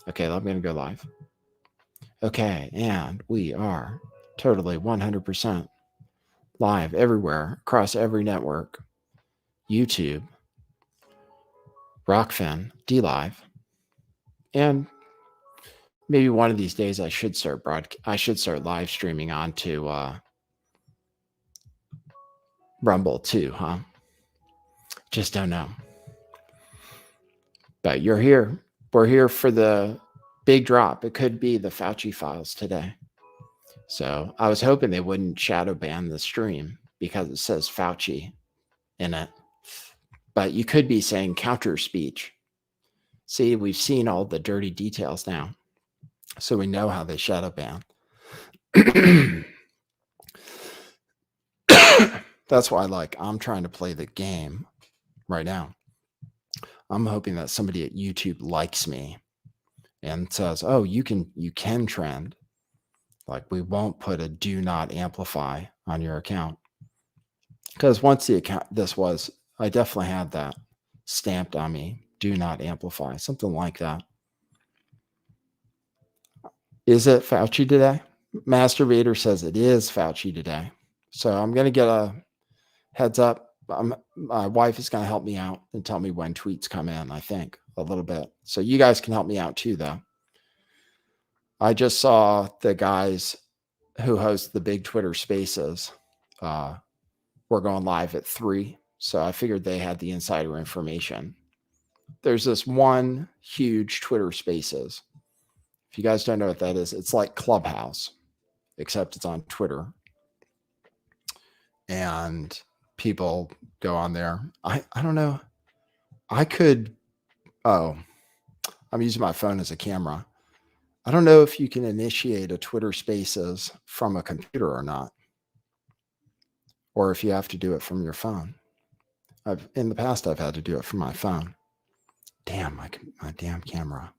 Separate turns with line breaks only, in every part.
Okay, I'm going to go live. Okay, and we are totally 100% live everywhere across every network. YouTube, Rockfin, DLive, and maybe one of these days I should start live streaming onto Rumble too, huh? Just don't know. But you're here. We're here for the big drop. It could be the Fauci files today. So I was hoping they wouldn't shadow ban the stream because it says Fauci in it. But you could be saying counter speech. See, we've seen all the dirty details now. So we know how they shadow ban. That's why I'm trying to play the game right now. I'm hoping that somebody at YouTube likes me and says, "Oh, you can trend. Like, we won't put a do not amplify on your account." Because once the account, I definitely had that stamped on me, do not amplify, something like that. Is it Fauci today? Masturbator says it is Fauci today. So I'm going to get a heads up. My wife is going to help me out and tell me when tweets come in, I think, a little bit. So you guys can help me out too, though. I just saw the guys who host the big Twitter spaces. We're going live at 3. So I figured they had the insider information. There's this one huge Twitter spaces. If you guys don't know what that is, it's like Clubhouse, except it's on Twitter. And people go on there. I don't know. I'm using my phone as a camera. I don't know if you can initiate a Twitter Spaces from a computer or not, or if you have to do it from your phone. In the past, I've had to do it from my phone. Damn, my damn camera.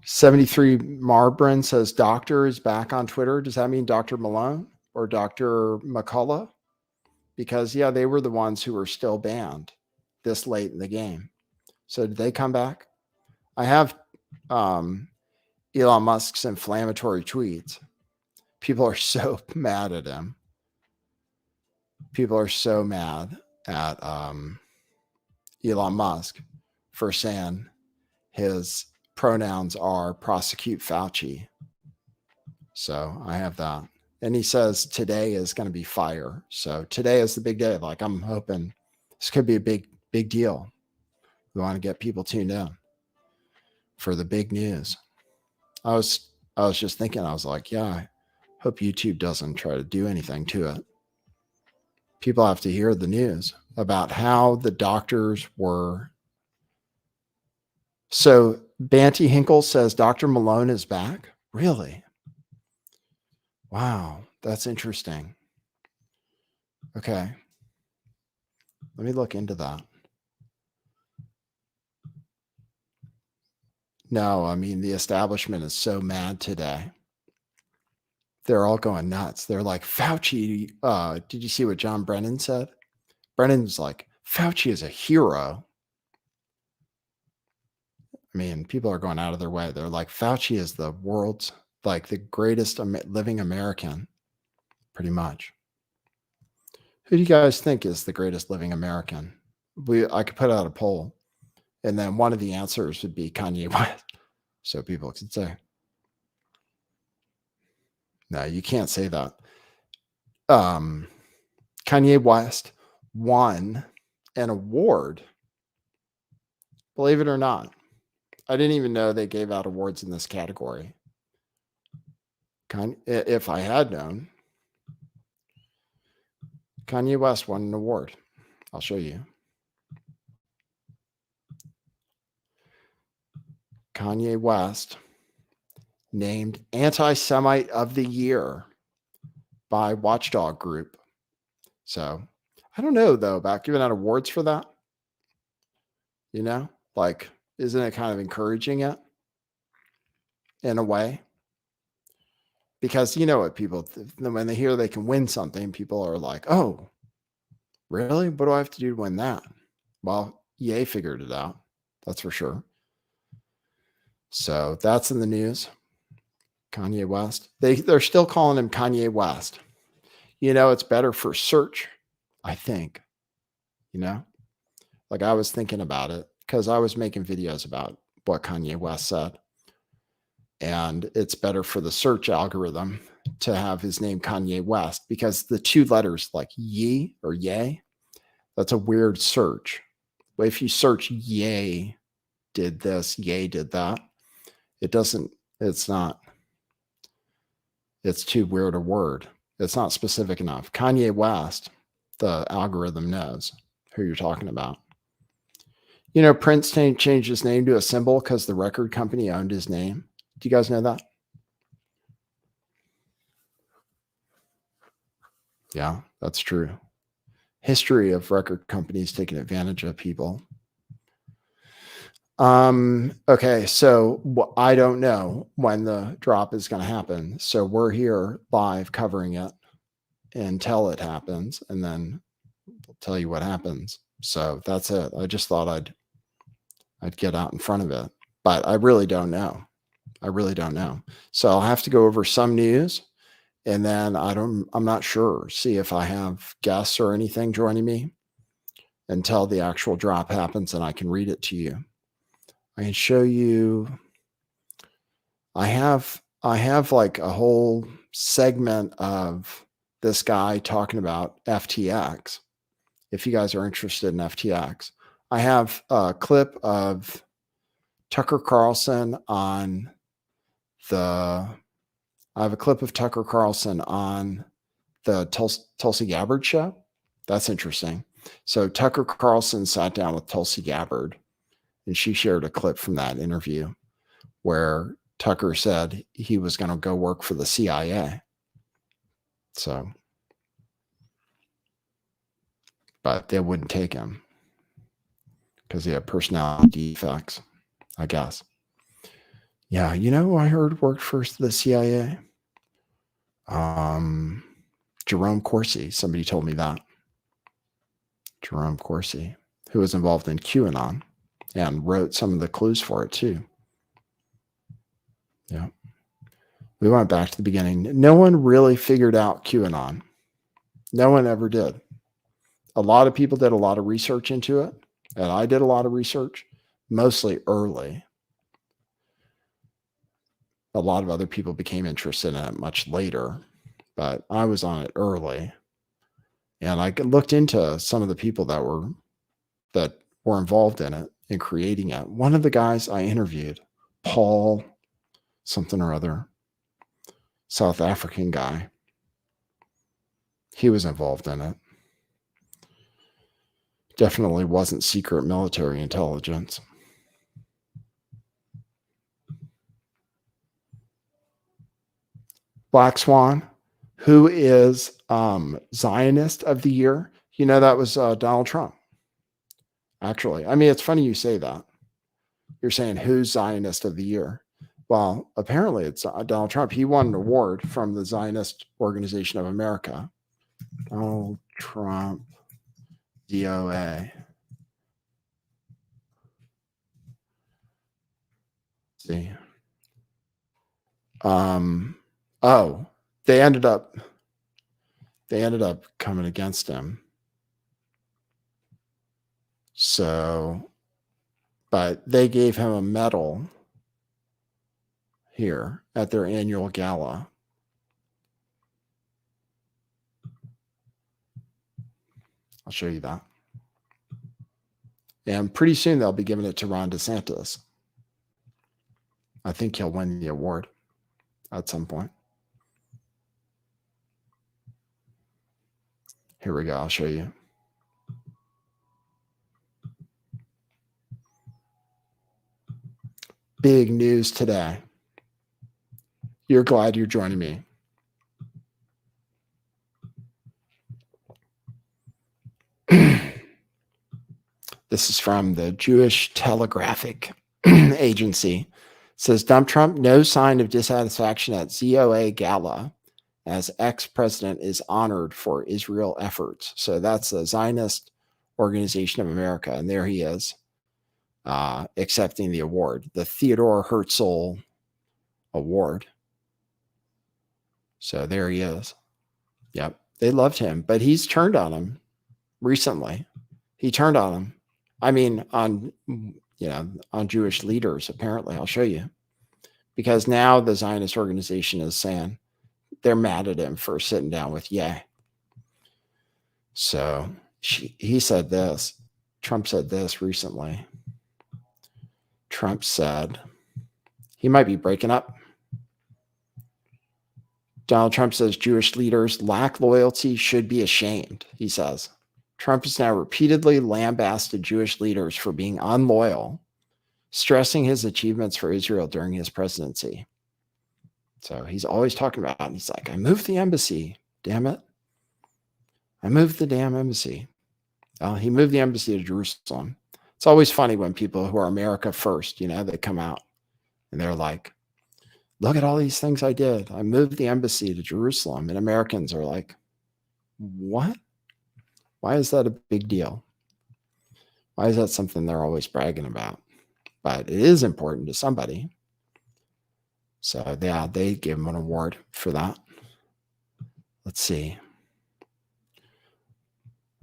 73 Marbrin says doctor is back on Twitter. Does that mean Dr. Malone or Dr. McCullough? Because, yeah, they were the ones who were still banned this late in the game. So did they come back? I have Elon Musk's inflammatory tweets. People are so mad at him. People are so mad at Elon Musk for saying his pronouns are prosecute Fauci. So I have that. And he says today is going to be fire. So today is the big day. Like, I'm hoping this could be a big deal. We want to get people tuned in for the big news. I was just thinking, I was like, yeah, I hope YouTube doesn't try to do anything to it. People have to hear the news about how the doctors were. So Banty Hinkle says Dr. Malone is back. Really? Wow, that's interesting. Okay. Let me look into that. No, I mean, the establishment is so mad today. They're all going nuts. They're like, Fauci, did you see what John Brennan said? Brennan's like, Fauci is a hero. I mean, people are going out of their way. They're like, Fauci is the world's, like, the greatest living American, pretty much. Who do you guys think is the greatest living American? I could put out a poll, and then one of the answers would be Kanye West. So people could say. No, you can't say that. Kanye West won an award. Believe it or not. I didn't even know they gave out awards in this category. If I had known, Kanye West won an award. I'll show you. Kanye West named Anti-Semite of the Year by Watchdog Group. So I don't know, though, about giving out awards for that. You know, like, isn't it kind of encouraging it in a way? Because you know what people, when they hear they can win something, people are like, oh, really? What do I have to do to win that? Well, Ye figured it out. That's for sure. So that's in the news. Kanye West. They're still calling him Kanye West. You know, it's better for search, I think. You know, like I was thinking about it because I was making videos about what Kanye West said. And it's better for the search algorithm to have his name Kanye West because the two letters like ye or yay, that's a weird search. But if you search yay did this, yay did that, it's too weird a word. It's not specific enough. Kanye West, the algorithm knows who you're talking about. You know, Prince changed his name to a symbol because the record company owned his name. Do you guys know that? Yeah, that's true. History of record companies taking advantage of people. Okay, so I don't know when the drop is going to happen. So we're here live covering it until it happens, and then we'll tell you what happens. So that's it. I just thought I'd get out in front of it, but I really don't know. So I'll have to go over some news, and then I'm not sure. See if I have guests or anything joining me until the actual drop happens, and I can read it to you. I can show you. I have like a whole segment of this guy talking about FTX. If you guys are interested in FTX, I have a clip of Tucker Carlson on the Tulsi Gabbard show. That's interesting. So Tucker Carlson sat down with Tulsi Gabbard, and she shared a clip from that interview where Tucker said he was going to go work for the CIA. So, but they wouldn't take him because he had personality defects, I guess. Yeah, you know who I heard worked for the CIA? Jerome Corsi. Somebody told me that. Jerome Corsi, who was involved in QAnon and wrote some of the clues for it too. Yeah. We went back to the beginning. No one really figured out QAnon. No one ever did. A lot of people did a lot of research into it, and I did a lot of research, mostly early. A lot of other people became interested in it much later, but I was on it early. And I looked into some of the people that were involved in it and creating it. One of the guys I interviewed, Paul something or other, South African guy, he was involved in it. Definitely wasn't secret military intelligence. Black Swan, who is Zionist of the year? You know, that was Donald Trump. Actually, I mean, it's funny you say that. You're saying who's Zionist of the year? Well, apparently it's Donald Trump. He won an award from the Zionist Organization of America. Donald Trump, DOA. See. Oh, they ended up coming against him. So, but they gave him a medal here at their annual gala. I'll show you that. And pretty soon they'll be giving it to Ron DeSantis. I think he'll win the award at some point. Here we go. I'll show you. Big news today. You're glad you're joining me. This is from the Jewish Telegraphic Agency. It says, dump Trump, no sign of dissatisfaction at ZOA Gala as ex-president is honored for Israel efforts. So that's the Zionist Organization of America. And there he is, accepting the award, the Theodore Herzl Award. So there he is. Yep. They loved him, but he's turned on him recently. He turned on him. I mean, on Jewish leaders, apparently. I'll show you. Because now the Zionist organization is saying they're mad at him for sitting down with Ye. So he said this. Trump said this recently. Trump said he might be breaking up. Donald Trump says Jewish leaders lack loyalty, should be ashamed, he says. Trump has now repeatedly lambasted Jewish leaders for being unloyal, stressing his achievements for Israel during his presidency. So he's always talking about it. And he's like, I moved the embassy. Damn it. I moved the damn embassy. Well, he moved the embassy to Jerusalem. It's always funny when people who are America first, they come out and they're like, look at all these things I did. I moved the embassy to Jerusalem. And Americans are like, what? Why is that a big deal? Why is that something they're always bragging about? But it is important to somebody. So yeah, they gave him an award for that. Let's see.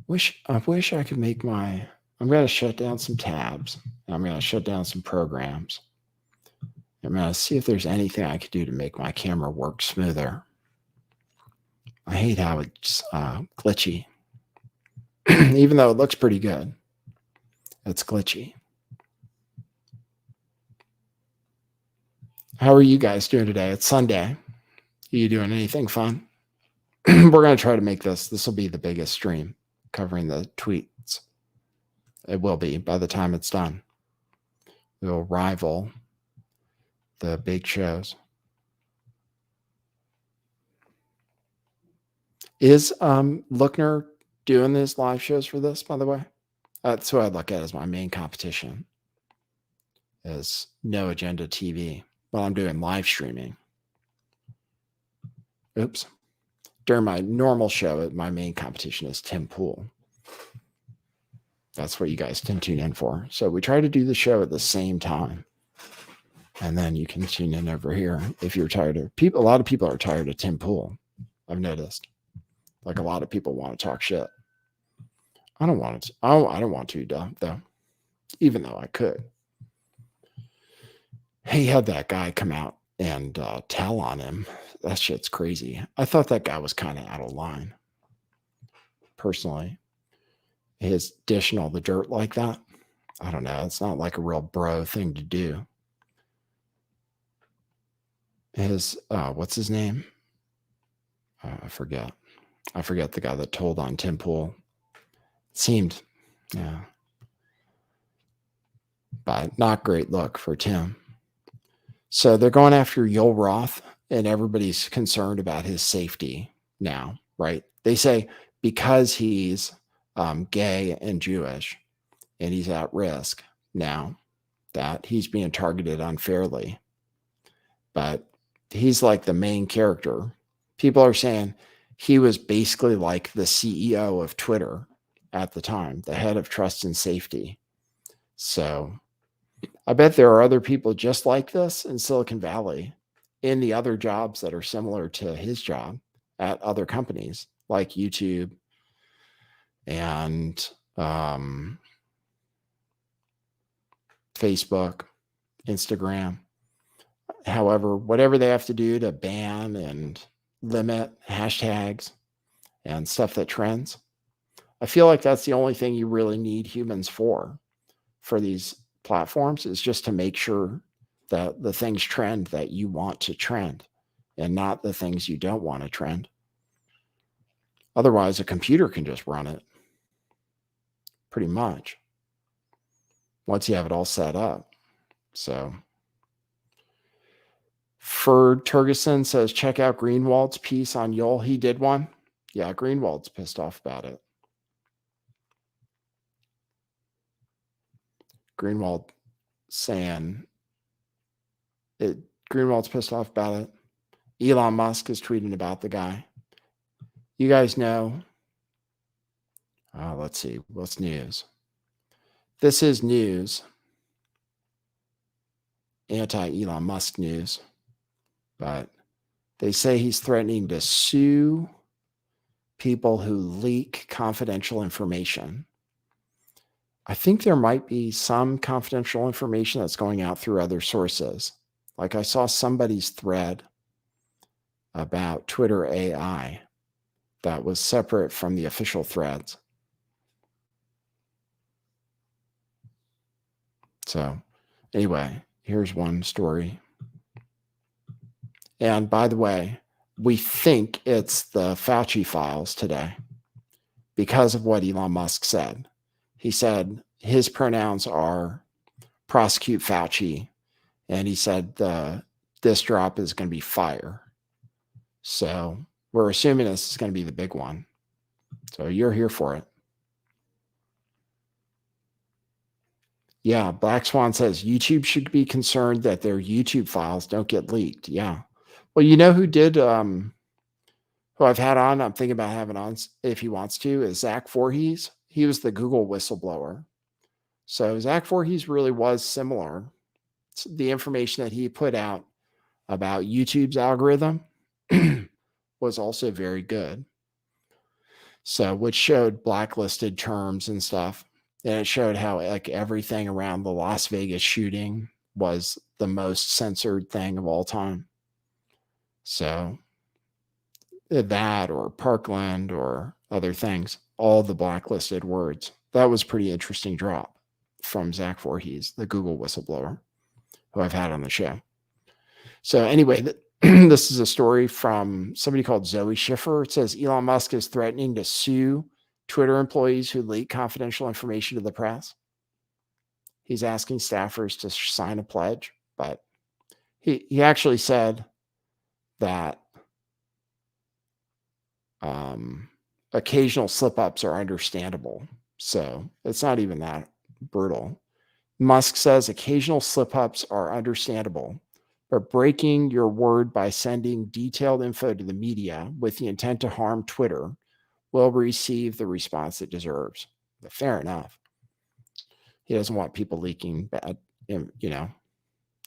I wish I could make I'm going to shut down some tabs. I'm going to shut down some programs. I'm going to see if there's anything I could do to make my camera work smoother. I hate how it's glitchy. Even though it looks pretty good, it's glitchy. How are you guys doing today? It's Sunday. Are you doing anything fun? We're going to try to make this will be the biggest stream covering the tweets. It will be by the time it's done. It will rival the big shows. Is Lookner doing these live shows for this, by the way? That's what I'd look at as my main competition, is No Agenda TV. While I'm doing live streaming. Oops. During my normal show, my main competition is Tim Pool. That's what you guys can tune in for. So we try to do the show at the same time. And then you can tune in over here if you're tired of people. A lot of people are tired of Tim Pool. I've noticed. Like a lot of people want to talk shit. I don't want to. I don't want to, though. Even though I could. He had that guy come out and tell on him. That shit's crazy. I thought that guy was kind of out of line. Personally. His dishing all the dirt like that. I don't know. It's not like a real bro thing to do. His, what's his name? I forget. I forget the guy that told on Tim Pool. Seemed, yeah. But not great look for Tim. So they're going after Yoel Roth, and everybody's concerned about his safety now, right? They say because he's gay and Jewish, and he's at risk now, that he's being targeted unfairly. But he's like the main character. People are saying he was basically like the CEO of Twitter at the time, the head of trust and safety. So I bet there are other people just like this in Silicon Valley in the other jobs that are similar to his job at other companies like YouTube and Facebook, Instagram. However, whatever they have to do to ban and limit hashtags and stuff that trends, I feel like that's the only thing you really need humans for these platforms, is just to make sure that the things trend that you want to trend and not the things you don't want to trend. Otherwise, a computer can just run it pretty much once you have it all set up. So Ferd Turgeson says, check out Greenwald's piece on Yoel. He did one. Yeah, Greenwald's pissed off about it. Greenwald saying it. Greenwald's pissed off about it. Elon Musk is tweeting about the guy. You guys know Let's see. What's news? This is news. Anti-Elon Musk news. But they say he's threatening to sue people who leak confidential information. I think there might be some confidential information that's going out through other sources. Like I saw somebody's thread about Twitter AI that was separate from the official threads. So anyway, here's one story. And by the way, we think it's the Fauci files today because of what Elon Musk said. He said his pronouns are prosecute Fauci, and he said this drop is going to be fire. So we're assuming this is going to be the big one. So you're here for it. Yeah, Black Swan says YouTube should be concerned that their YouTube files don't get leaked. Yeah. Well, you know who did, who I've had on, I'm thinking about having on if he wants to, is Zach Voorhees. He was the Google whistleblower. So Zach Voorhees really was similar. The information that he put out about YouTube's algorithm was also very good. So, which showed blacklisted terms and stuff. And it showed how like everything around the Las Vegas shooting was the most censored thing of all time. So that or Parkland or other things, all the blacklisted words. That was pretty interesting drop from Zach Voorhees, the Google whistleblower, who I've had on the show. So anyway, this is a story from somebody called Zoe Schiffer. It says Elon Musk is threatening to sue Twitter employees who leak confidential information to the press. He's asking staffers to sign a pledge, but he actually said that occasional slip-ups are understandable. So it's not even that brutal. Musk says occasional slip-ups are understandable, but breaking your word by sending detailed info to the media with the intent to harm Twitter will receive the response it deserves. But fair enough. He doesn't want people leaking bad,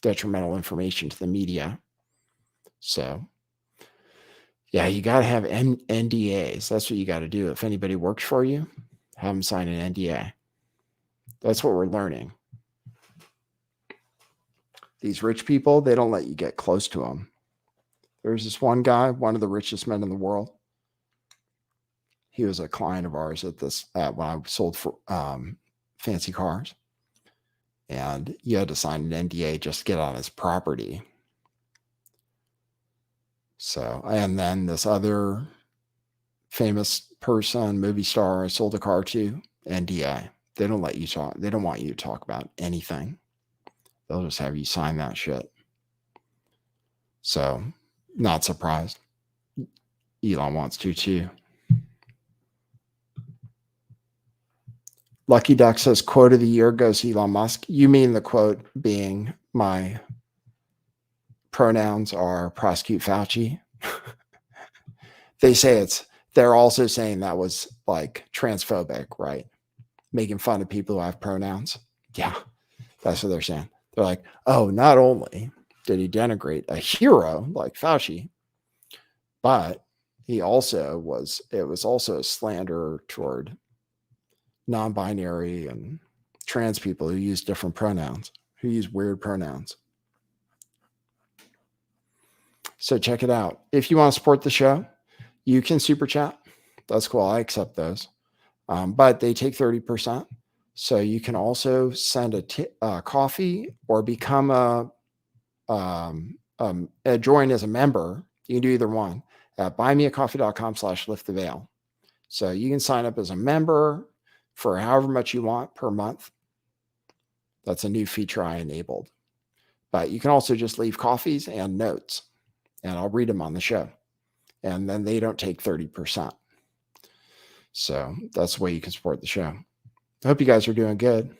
detrimental information to the media. So, yeah, you got to have NDAs. That's what you got to do. If anybody works for you, have them sign an NDA. That's what we're learning. These rich people, they don't let you get close to them. There's this one guy, one of the richest men in the world. He was a client of ours at this when I sold for fancy cars, and you had to sign an NDA just to get on his property. So, and then this other famous person, movie star, I sold a car to, NDA. They don't let you talk. They don't want you to talk about anything. They'll just have you sign that shit. So, not surprised. Elon wants to too. Lucky Duck says, quote of the year goes Elon Musk. You mean the quote being my pronouns are prosecute Fauci? They say they're also saying that was like transphobic, right? Making fun of people who have pronouns. Yeah, that's what they're saying. They're like, oh, not only did he denigrate a hero like Fauci, but it was also a slander toward non-binary and trans people who use different pronouns, who use weird pronouns. So check it out. If you want to support the show, you can super chat. That's cool. I accept those. But they take 30%. So you can also send a coffee or become join as a member. You can do either one at buymeacoffee.com/lifttheveil. So you can sign up as a member for however much you want per month. That's a new feature I enabled. But you can also just leave coffees and notes, and I'll read them on the show. And then they don't take 30%. So that's the way you can support the show. I hope you guys are doing good.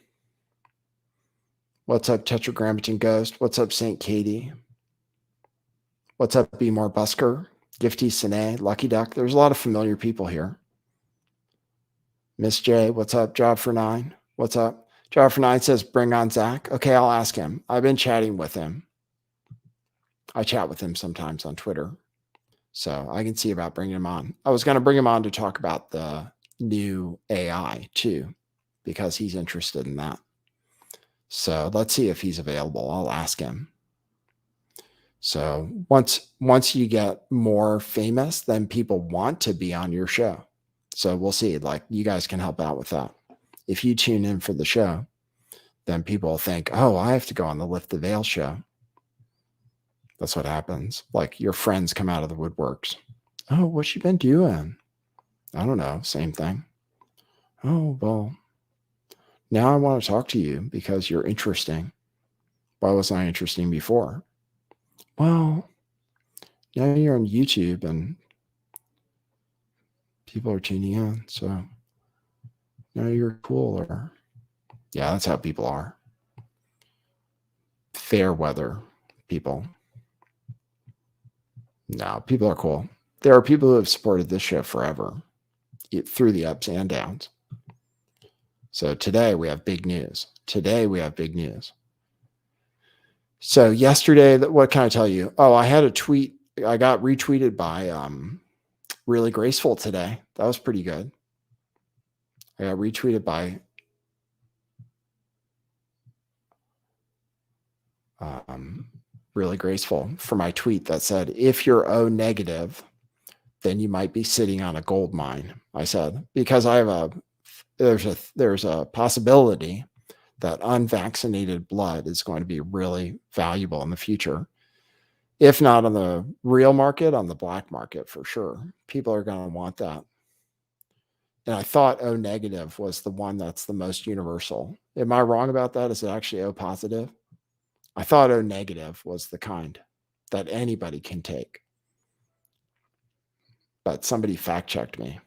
What's up, Tetragrammaton Ghost? What's up, St. Katie? What's up, Be More Busker? Gifty Sine, Lucky Duck. There's a lot of familiar people here. Miss J, what's up? Job for 9. What's up? Job for 9 says, bring on Zach. Okay, I'll ask him. I've been chatting with him. I chat with him sometimes on Twitter. So I can see about bringing him on. I was going to bring him on to talk about the new AI too, because he's interested in that. So let's see if he's available. I'll ask him. So once you get more famous, then people want to be on your show. So we'll see. Like, you guys can help out with that. If you tune in for the show, then people will think, oh, I have to go on the Lift the Veil show. That's what happens. Like, your friends come out of the woodworks. Oh, what's she been doing? I don't know. Same thing. Oh, well, now I want to talk to you because you're interesting. Why wasn't I interesting before? Well, now you're on YouTube and people are tuning in. So now you're cooler. Yeah, that's how people are. Fair weather people. No, people are cool. There are people who have supported this show forever, through the ups and downs. So today we have big news. So yesterday, what can I tell you? Oh, I had a tweet. I got retweeted by Really Graceful today. That was pretty good. I got retweeted by Really Graceful for my tweet that said, if you're O negative, then you might be sitting on a gold mine. I said, because there's a possibility that unvaccinated blood is going to be really valuable in the future. If not on the real market, on the black market for sure. People are going to want that. And I thought O negative was the one that's the most universal. Am I wrong about that? Is it actually O positive? I thought O negative was the kind that anybody can take. But somebody fact checked me.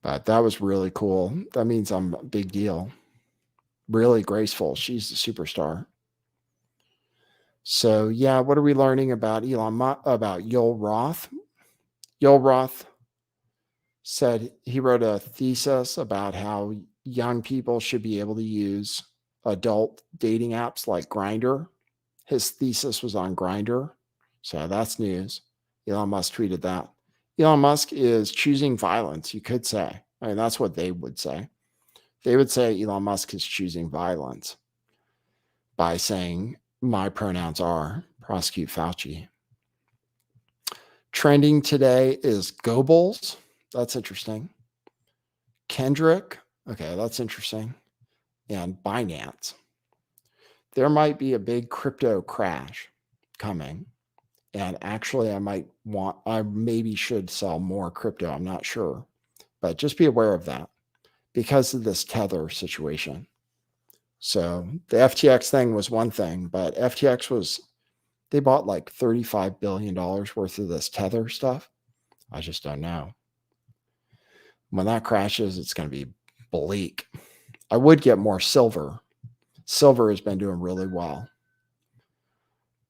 But that was really cool. That means I'm a big deal. Really Graceful. She's the superstar. So yeah, what are we learning about about Yoel Roth? Yoel Roth said he wrote a thesis about how young people should be able to use adult dating apps like Grindr. His thesis was on Grindr. So that's news. Elon Musk tweeted that. Elon Musk is choosing violence, you could say. I mean, that's what they would say. They would say Elon Musk is choosing violence by saying, my pronouns are, prosecute Fauci. Trending today is Goebbels. That's interesting. Kendrick. Okay, that's interesting. And Binance. There might be a big crypto crash coming. And actually, I maybe should sell more crypto. I'm not sure. But just be aware of that because of this Tether situation. So the FTX thing was one thing, but FTX they bought like $35 billion worth of this Tether stuff. I just don't know. When that crashes, it's going to be bleak. I would get more silver. Silver has been doing really well.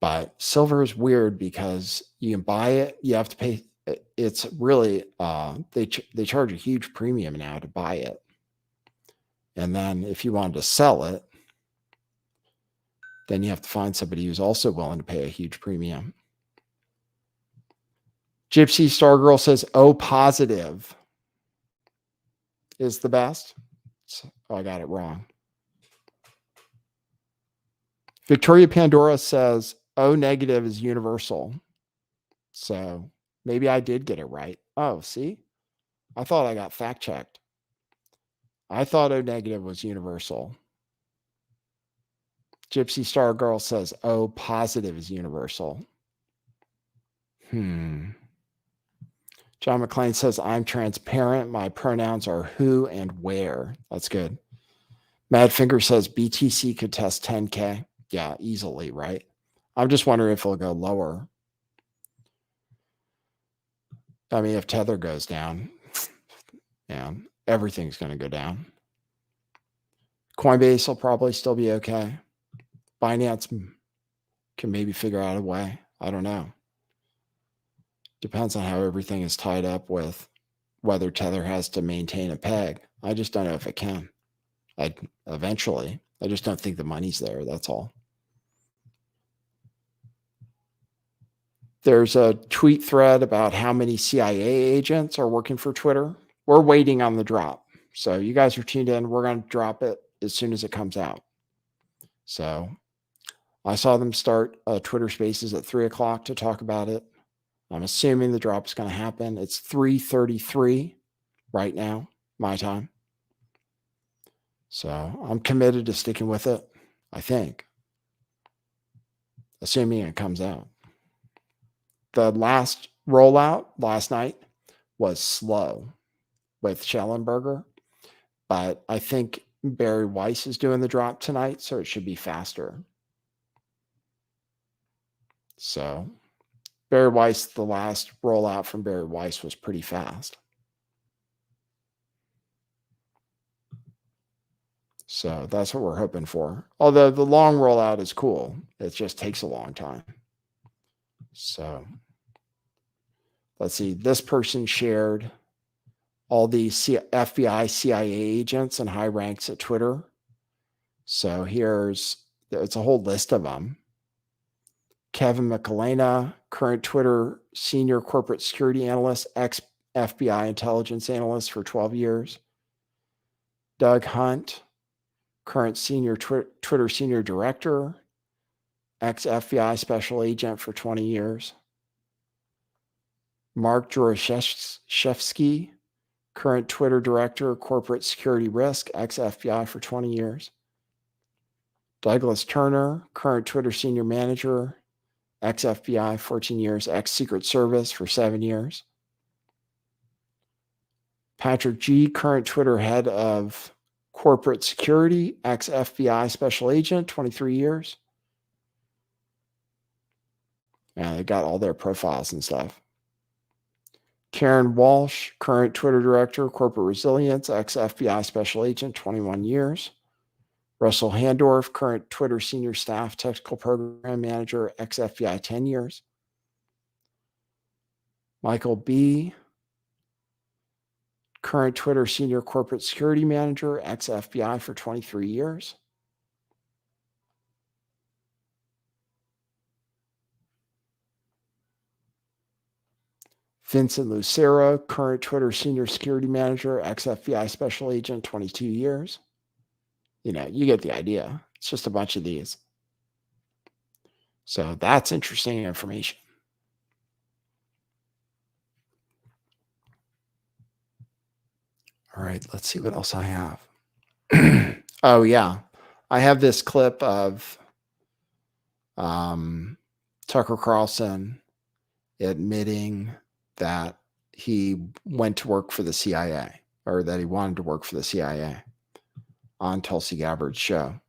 But silver is weird because you can buy it, you have to pay. It's really, they charge a huge premium now to buy it. And then if you wanted to sell it, then you have to find somebody who's also willing to pay a huge premium. Gypsy Stargirl says O positive is the best. I got it wrong. Victoria Pandora says O negative is universal. So maybe I did get it right. Oh, see? I thought I got fact checked. I thought O negative was universal. Gypsy Stargirl says O positive is universal. John McClain says, I'm transparent. My pronouns are who and where. That's good. Madfinger says BTC could test 10K. Yeah, easily, right? I'm just wondering if it'll go lower. I mean, if Tether goes down, man, everything's going to go down. Coinbase will probably still be okay. Binance can maybe figure out a way. I don't know. Depends on how everything is tied up with whether Tether has to maintain a peg. I just don't know if it can. Eventually. I just don't think the money's there. That's all. There's a tweet thread about how many CIA agents are working for Twitter. We're waiting on the drop. So you guys are tuned in. We're going to drop it as soon as it comes out. So I saw them start Twitter Spaces at 3 o'clock to talk about it. I'm assuming the drop is going to happen. It's 3:33 right now, my time. So I'm committed to sticking with it, I think, assuming it comes out. The last rollout last night was slow with Schellenberger, but I think Barry Weiss is doing the drop tonight, so it should be faster. So Barry Weiss, the last rollout from Barry Weiss was pretty fast. So that's what we're hoping for. Although the long rollout is cool. It just takes a long time. So let's see. This person shared all the FBI, CIA agents and high ranks at Twitter. So it's a whole list of them. Kevin McElhenney, current Twitter senior corporate security analyst, ex-FBI intelligence analyst for 12 years. Doug Hunt, current senior Twitter senior director, ex-FBI special agent for 20 years. Mark Jurashevsky, current Twitter director, corporate security risk, ex-FBI for 20 years. Douglas Turner, current Twitter senior manager, ex-FBI, 14 years, ex-Secret Service for 7 years. Patrick G., current Twitter head of corporate security, ex-FBI special agent, 23 years. Yeah, they got all their profiles and stuff. Karen Walsh, current Twitter director, corporate resilience, ex-FBI special agent, 21 years. Russell Handorf, current Twitter senior staff, technical program manager, ex-FBI, 10 years. Michael B., current Twitter senior corporate security manager, ex-FBI for 23 years. Vincent Lucero, current Twitter senior security manager, ex-FBI special agent, 22 years. You know, you get the idea. It's just a bunch of these. So that's interesting information. All right, let's see what else I have. Oh, yeah. I have this clip of Tucker Carlson admitting that he went to work for the CIA, or that he wanted to work for the CIA on Tulsi Gabbard's show.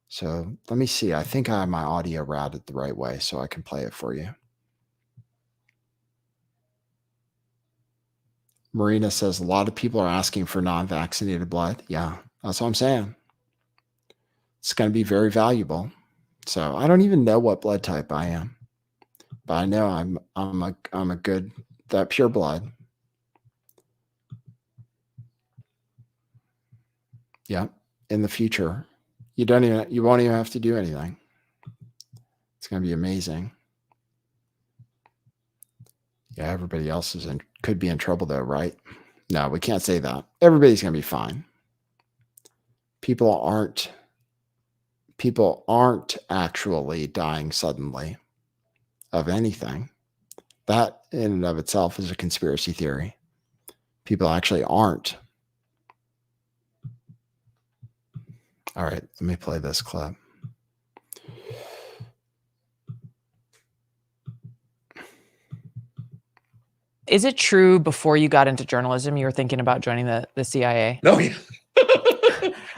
So let me see. I think I have my audio routed the right way so I can play it for you. Marina says a lot of people are asking for non-vaccinated blood. Yeah, that's what I'm saying. It's going to be very valuable. So I don't even know what blood type I am, but I know I'm a good, that pure blood. Yeah, in the future, you won't even have to do anything. It's going to be amazing. Yeah, everybody else could be in trouble though, right? No, we can't say that. Everybody's going to be fine. People aren't actually dying suddenly of anything. That in and of itself is a conspiracy theory. People actually aren't. All right, let me play this clip.
Is it true before you got into journalism, you were thinking about joining the CIA?
No, yeah.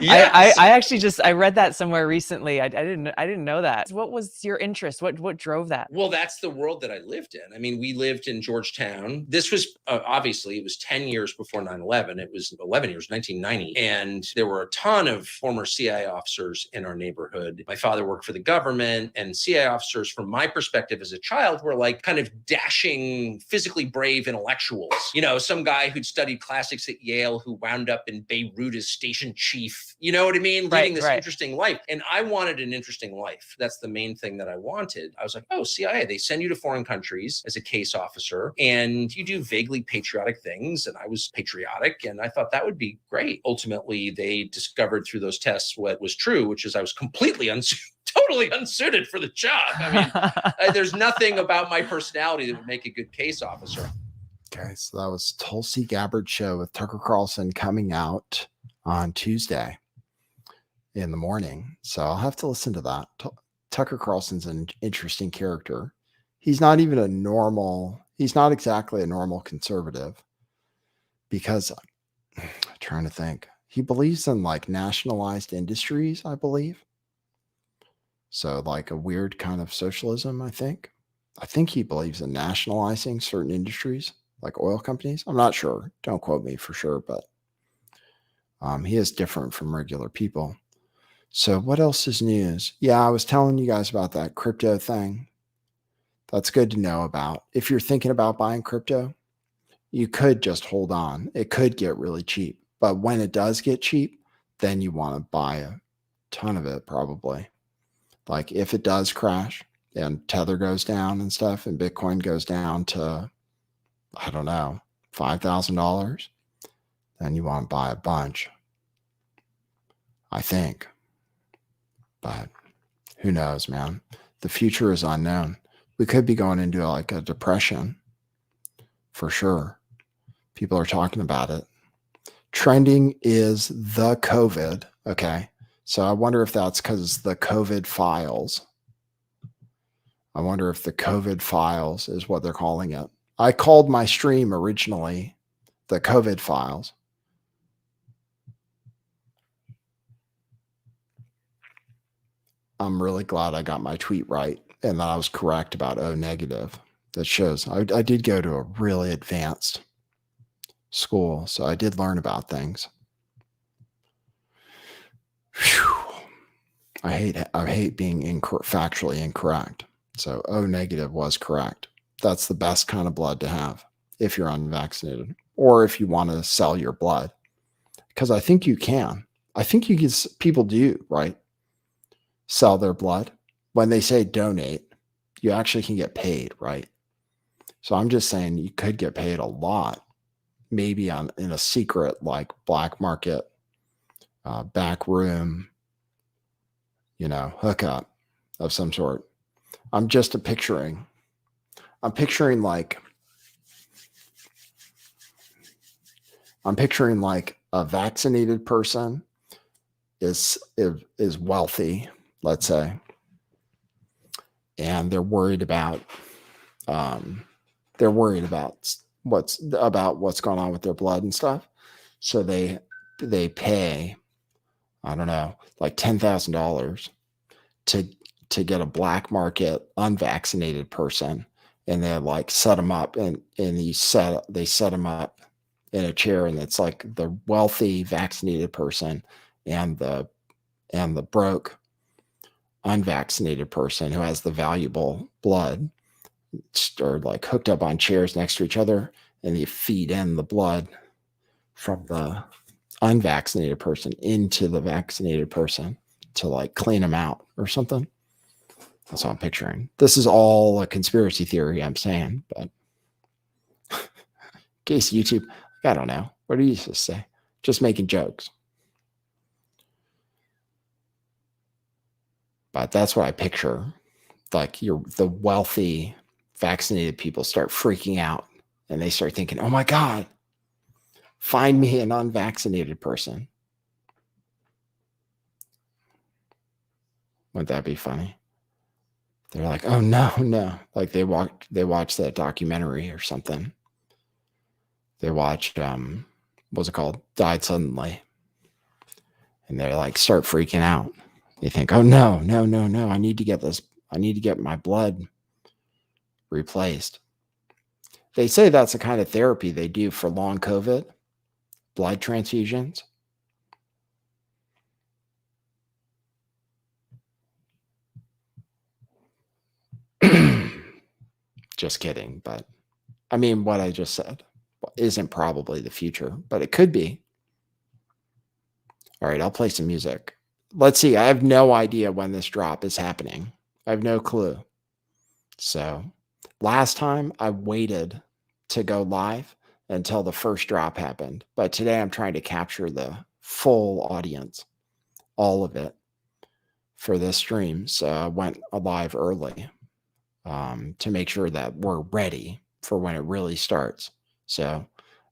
Yes.
I actually I read that somewhere recently. I didn't know that. What was your interest? What drove that?
Well, that's the world that I lived in. I mean, we lived in Georgetown. This was obviously, it was 10 years before 9/11. It was 11 years, 1990. And there were a ton of former CIA officers in our neighborhood. My father worked for the government, and CIA officers, from my perspective as a child, were like kind of dashing, physically brave intellectuals. You know, some guy who'd studied classics at Yale who wound up in Beirut as station chief. You know what I mean? Leading this interesting life. And I wanted an interesting life. That's the main thing that I wanted. I was like, oh, CIA, they send you to foreign countries as a case officer and you do vaguely patriotic things. And I was patriotic and I thought that would be great. Ultimately, they discovered through those tests what was true, which is I was completely totally unsuited for the job. I mean, there's nothing about my personality that would make a good case officer.
Okay, so that was Tulsi Gabbard show with Tucker Carlson coming out on Tuesday in the morning. So I'll have to listen to that. Tucker Carlson's an interesting character. He's not even he's not exactly a normal conservative because I'm trying to think. He believes in like nationalized industries, I believe. So like a weird kind of socialism, I think. I think he believes in nationalizing certain industries like oil companies. I'm not sure. Don't quote me for sure, but he is different from regular people. So what else is news? Yeah, I was telling you guys about that crypto thing. That's good to know about. If you're thinking about buying crypto, you could just hold on. It could get really cheap. But when it does get cheap, then you want to buy a ton of it probably. Like if it does crash and Tether goes down and stuff and Bitcoin goes down to, I don't know, $5,000, then you want to buy a bunch, I think. But who knows, man? The future is unknown. We could be going into like a depression for sure. People are talking about it. Trending is the COVID. Okay. So I wonder if that's because the COVID files. I wonder if the COVID files is what they're calling it. I called my stream originally the COVID files. I'm really glad I got my tweet right and that I was correct about O negative. That shows I did go to a really advanced school, so I did learn about things. Whew. I hate being factually incorrect. So O negative was correct. That's the best kind of blood to have if you're unvaccinated or if you want to sell your blood. Because I think you can. I think you can, people do, right? Sell their blood. When they say donate, you actually can get paid, right? So I'm just saying you could get paid a lot, maybe in a secret like black market, back room, hookup of some sort. I'm picturing like a vaccinated person is wealthy, let's say, and they're worried about what's going on with their blood and stuff. So they pay, I don't know, like $10,000 to get a black market unvaccinated person, and they like set them up and they set them up in a chair, and it's like the wealthy vaccinated person and the broke unvaccinated person who has the valuable blood are like hooked up on chairs next to each other, and you feed in the blood from the unvaccinated person into the vaccinated person to like clean them out or something. That's what I'm picturing. This is all a conspiracy theory, I'm saying, but in case YouTube, I don't know. What do you just say? Just making jokes. But that's what I picture. Like the wealthy vaccinated people start freaking out and they start thinking, oh my God, find me an unvaccinated person. Wouldn't that be funny? They're like, oh no. Like they watch that documentary or something. They watched, what's it called? Died Suddenly. and they like start freaking out. They think, oh no, no, no, no, I need to get this. I need to get my blood replaced. They say that's the kind of therapy they do for long COVID, blood transfusions. Just kidding. But I mean, what I just said isn't probably the future, but it could be. All right, I'll play some music. Let's see. I have no idea when this drop is happening. I have no clue. So last time I waited to go live until the first drop happened. But today I'm trying to capture the full audience, all of it for this stream. So I went live early to make sure that we're ready for when it really starts. So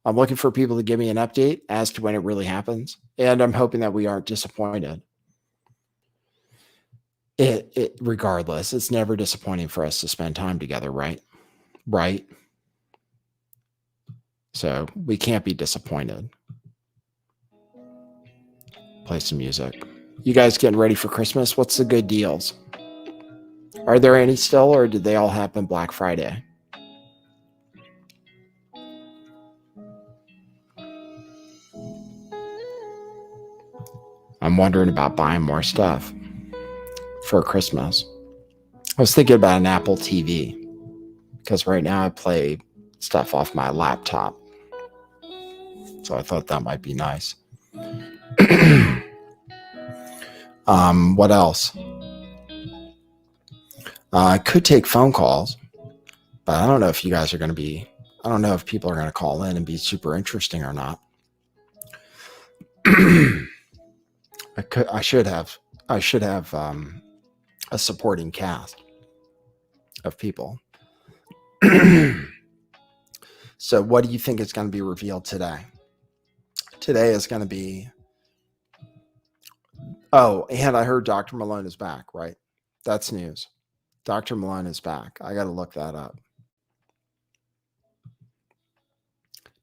I'm looking for people to give me an update as to when it really happens. And I'm hoping that we aren't disappointed. It regardless, it's never disappointing for us to spend time together, right? Right. So we can't be disappointed. Play some music. You guys getting ready for Christmas? What's the good deals? Are there any still, or did they all happen Black Friday? I'm wondering about buying more stuff for Christmas. I was thinking about an Apple TV because right now I play stuff off my laptop. So I thought that might be nice. What else? I could take phone calls, but I don't know if you guys are going to be, I don't know if people are going to call in and be super interesting or not. I should have a supporting cast of people. So what do you think is going to be revealed today? Today is going to be, oh, and I heard Dr. Malone is back, right? That's news. Dr. Malone is back. I got to look that up.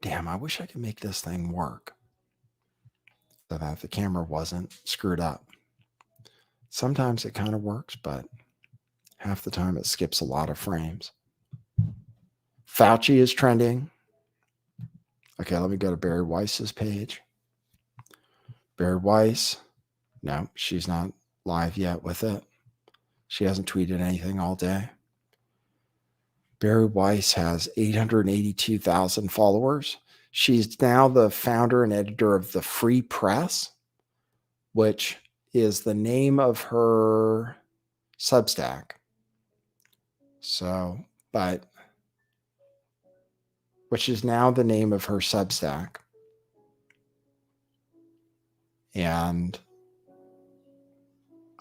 Damn, I wish I could make this thing work so that the camera wasn't screwed up. Sometimes it kind of works, but half the time it skips a lot of frames. Fauci is trending. Okay, let me go to Barry Weiss's page. Barry Weiss. No, she's not live yet with it. She hasn't tweeted anything all day. Barry Weiss has 882,000 followers. She's now the founder and editor of The Free Press, which is the name of her Substack. So, but which is now the name of her Substack. And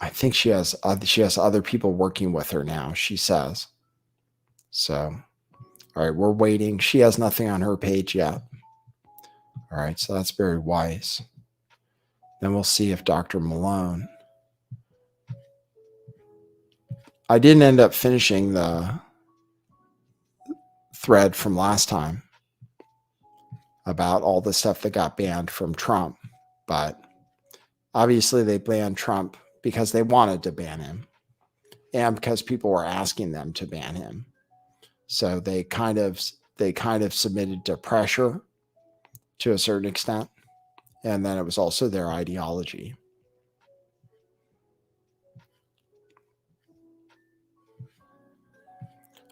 I think she has other people working with her now, she says. So, all right, we're waiting. She has nothing on her page yet. All right, so that's Barry Weiss. Then we'll see if Dr. Malone. I didn't end up finishing the thread from last time about all the stuff that got banned from Trump, but obviously they banned Trump because they wanted to ban him and because people were asking them to ban him. So they kind of submitted to pressure to a certain extent. And then it was also their ideology.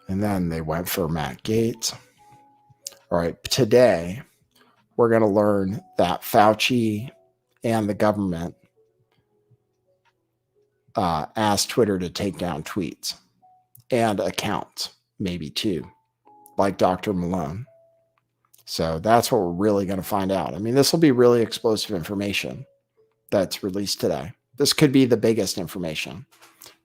And then they went for Matt Gaetz. All right, today we're going to learn that Fauci and the government asked Twitter to take down tweets and accounts, maybe two, like Dr. Malone. So that's what we're really going to find out. I mean, this will be really explosive information that's released today. This could be the biggest information,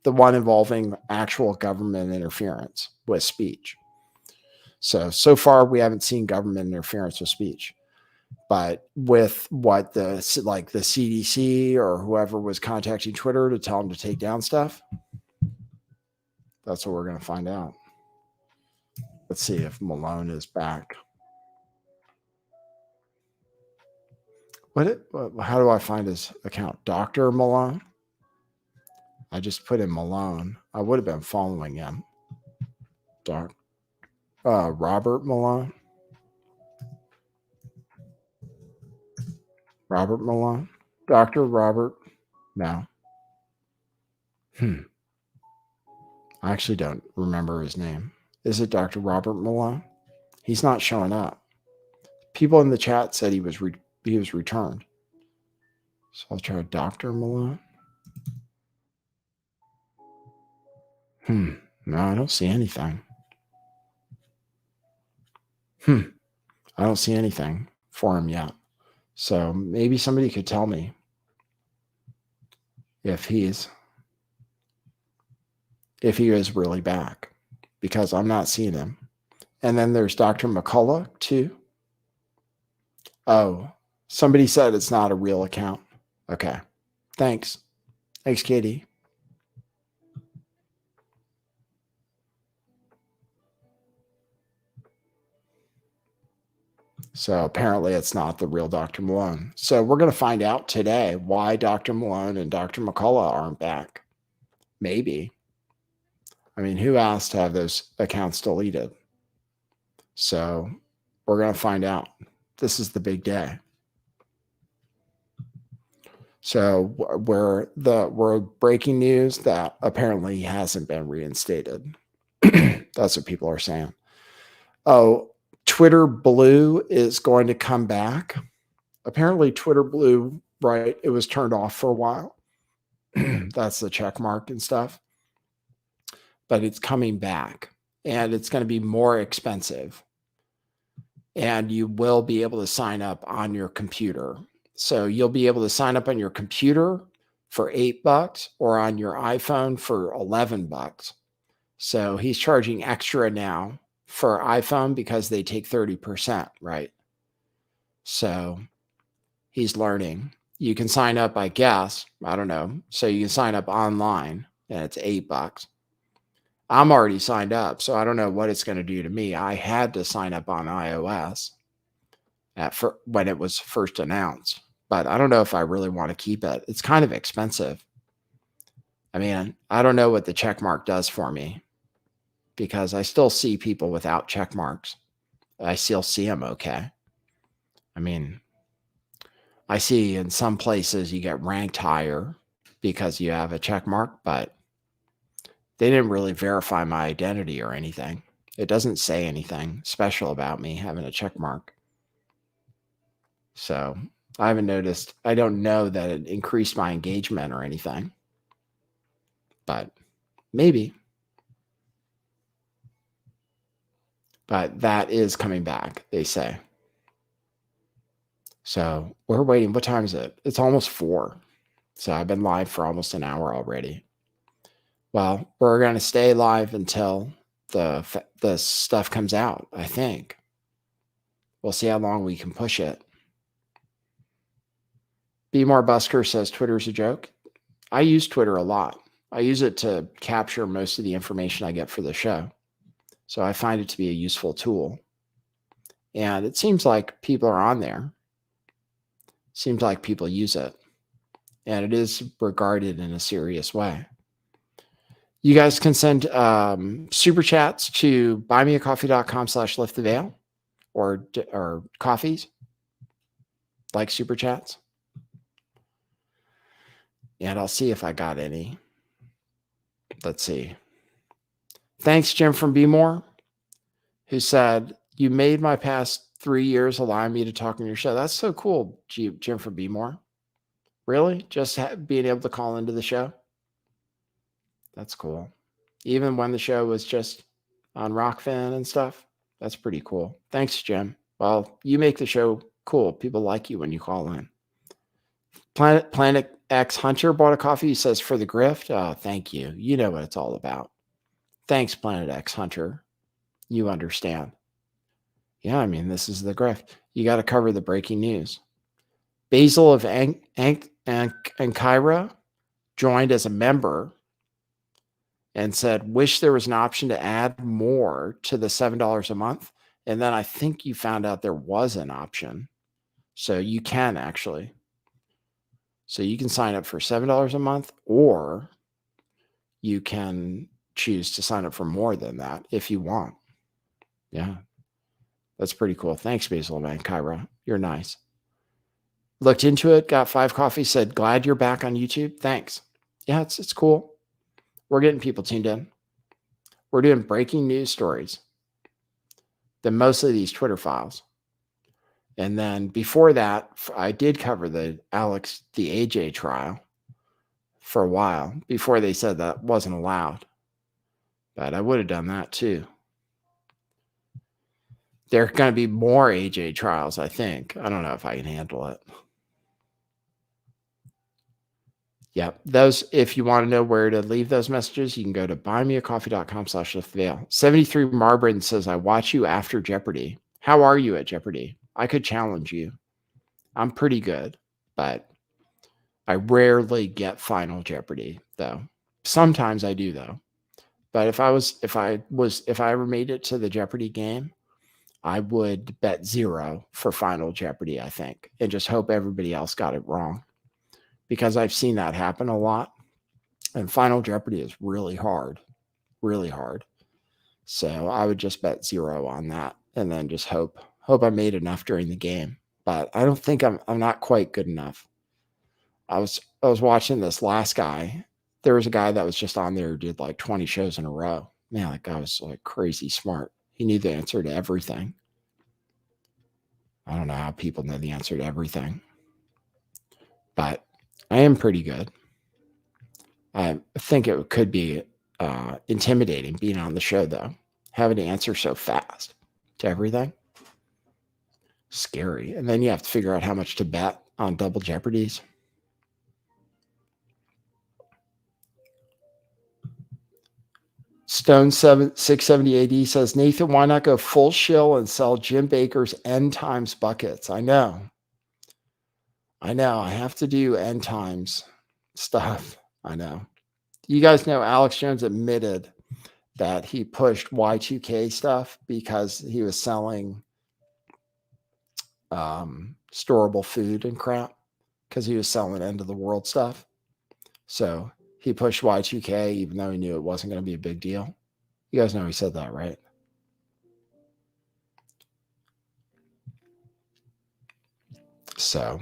the one involving actual government interference with speech. So far, we haven't seen government interference with speech. But with what the CDC or whoever was contacting Twitter to tell them to take down stuff, that's what we're going to find out. Let's see if Malone is back. How do I find his account? Dr. Malone? I just put in Malone. I would have been following him. Robert Malone. Robert Malone. Dr. Robert. No. I actually don't remember his name. Is it Dr. Robert Malone? He's not showing up. People in the chat said he was returned. So I'll try Dr. Malone. No, I don't see anything. I don't see anything for him yet. So maybe somebody could tell me if he is really back, because I'm not seeing him. And then there's Dr. McCullough too. Oh, somebody said it's not a real account. Okay. Thanks, Katie. So apparently it's not the real Dr. Malone. So we're going to find out today why Dr. Malone and Dr. McCullough aren't back. Maybe. I mean, who asked to have those accounts deleted? So we're going to find out. This is the big day. So we're breaking news that apparently he hasn't been reinstated. That's what people are saying. Oh, Twitter Blue is going to come back. Apparently Twitter Blue, right, it was turned off for a while. That's the check mark and stuff. But it's coming back, and it's going to be more expensive. And you will be able to sign up on your computer. So you'll be able to sign up on your computer for $8 or on your iPhone for $11. So he's charging extra now for iPhone because they take 30%, right? So he's learning. You can sign up, I guess. I don't know. So you can sign up online, and it's $8. I'm already signed up, so I don't know what it's going to do to me. I had to sign up on iOS when it was first announced, but I don't know if I really want to keep it. It's kind of expensive. I mean, I don't know what the check mark does for me, because I still see people without check marks. I still see them okay. I mean, I see in some places you get ranked higher because you have a check mark, but they didn't really verify my identity or anything. It doesn't say anything special about me having a check mark. So I haven't noticed. I don't know that it increased my engagement or anything, but maybe. But that is coming back, they say. So we're waiting. What time is it? It's almost 4. So I've been live for almost an hour already. Well, we're going to stay live until the stuff comes out, I think. We'll see how long we can push it. Be More Busker says Twitter's a joke. I use Twitter a lot. I use it to capture most of the information I get for the show. So I find it to be a useful tool. And it seems like people are on there. Seems like people use it. And it is regarded in a serious way. You guys can send super chats to buymeacoffee.com/lifttheveil or coffees, like super chats. And I'll see if I got any. Let's see. Thanks, Jim from Be More, who said, you made my past 3 years allowing me to talk on your show. That's so cool, Jim from Be More. Really? Just being able to call into the show? That's cool. Even when the show was just on Rockfin and stuff? That's pretty cool. Thanks, Jim. Well, you make the show cool. People like you when you call in. Planet X Hunter bought a coffee. He says, for the grift. Oh, thank you. You know what it's all about. Thanks, Planet X Hunter. You understand. Yeah, I mean, this is the grift. You got to cover the breaking news. Basil of Ankara joined as a member and said, wish there was an option to add more to the $7 a month. And then I think you found out there was an option. So you can actually. So you can sign up for $7 a month, or you can choose to sign up for more than that if you want. Yeah. That's pretty cool. Thanks, Basil Man. Kyra, you're nice. Looked into it, got 5 coffee, said, glad you're back on YouTube. Thanks. Yeah, it's cool. We're getting people tuned in. We're doing breaking news stories. Then mostly these Twitter files. And then before that, I did cover the AJ trial for a while before they said that wasn't allowed. But I would have done that too. There are going to be more AJ trials, I think. I don't know if I can handle it. Yeah, those, if you want to know where to leave those messages, you can go to buymeacoffee.com/liftveil. 73 Marbrin says, I watch you after Jeopardy. How are you at Jeopardy? I could challenge you. I'm pretty good, but I rarely get Final Jeopardy, though. Sometimes I do, though. But if I ever made it to the Jeopardy game, I would bet 0 for Final Jeopardy, I think, and just hope everybody else got it wrong. Because I've seen that happen a lot. And Final Jeopardy is really hard. Really hard. So I would just bet 0 on that and then just hope I made enough during the game. But I don't think I'm not quite good enough. I was watching this last guy. There was a guy that was just on there who did like 20 shows in a row. Man, that guy was like crazy smart. He knew the answer to everything. I don't know how people know the answer to everything. But I am pretty good. I think it could be intimidating being on the show, though. Having to answer so fast to everything. Scary. And then you have to figure out how much to bet on double Jeopardies. Stone 670 AD says, Nathan, why not go full shill and sell Jim Bakker's end times buckets? I know. I have to do end times stuff. I know. You guys know Alex Jones admitted that he pushed Y2K stuff because he was selling storable food and crap because he was selling end of the world stuff. So he pushed Y2K even though he knew it wasn't going to be a big deal. You guys know he said that, right? So,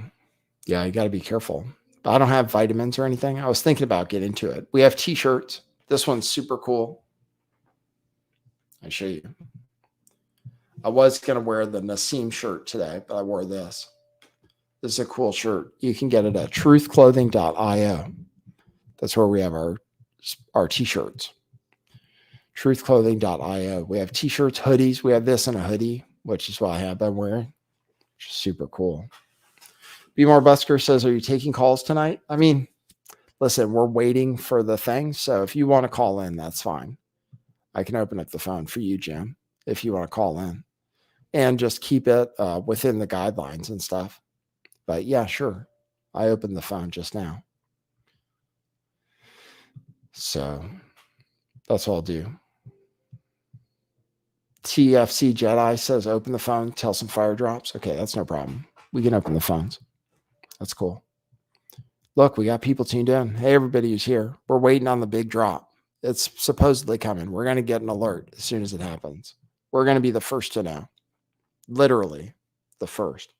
yeah, you got to be careful. I don't have vitamins or anything. I was thinking about getting into it. We have t-shirts. This one's super cool. I'll show you. I was going to wear the Nassim shirt today, but I wore this. This is a cool shirt. You can get it at truthclothing.io. That's where we have our t-shirts. Truthclothing.io. We have t-shirts, hoodies. We have this in a hoodie, which is what I have been wearing. Which is super cool. B. More Busker says, are you taking calls tonight? I mean, listen, we're waiting for the thing. So if you want to call in, that's fine. I can open up the phone for you, Jim, if you want to call in. And just keep it within the guidelines and stuff. But yeah, sure. I opened the phone just now. So that's what I'll do. TFC Jedi says, open the phone, tell some fire drops. Okay, that's no problem. We can open the phones. That's cool. Look, we got people tuned in. Hey, everybody who's here. We're waiting on the big drop. It's supposedly coming. We're going to get an alert as soon as it happens. We're going to be the first to know. Literally the first.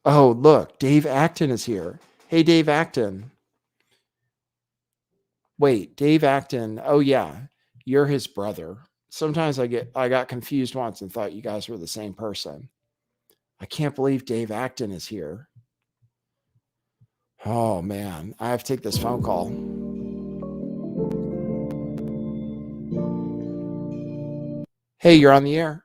Oh, look, Dave Acton is here. Hey, Dave Acton. Wait, Dave Acton. Oh, yeah, you're his brother. Sometimes I got confused once and thought you guys were the same person. I can't believe Dave Acton is here. Oh, man, I have to take this phone call. Hey, you're on the air.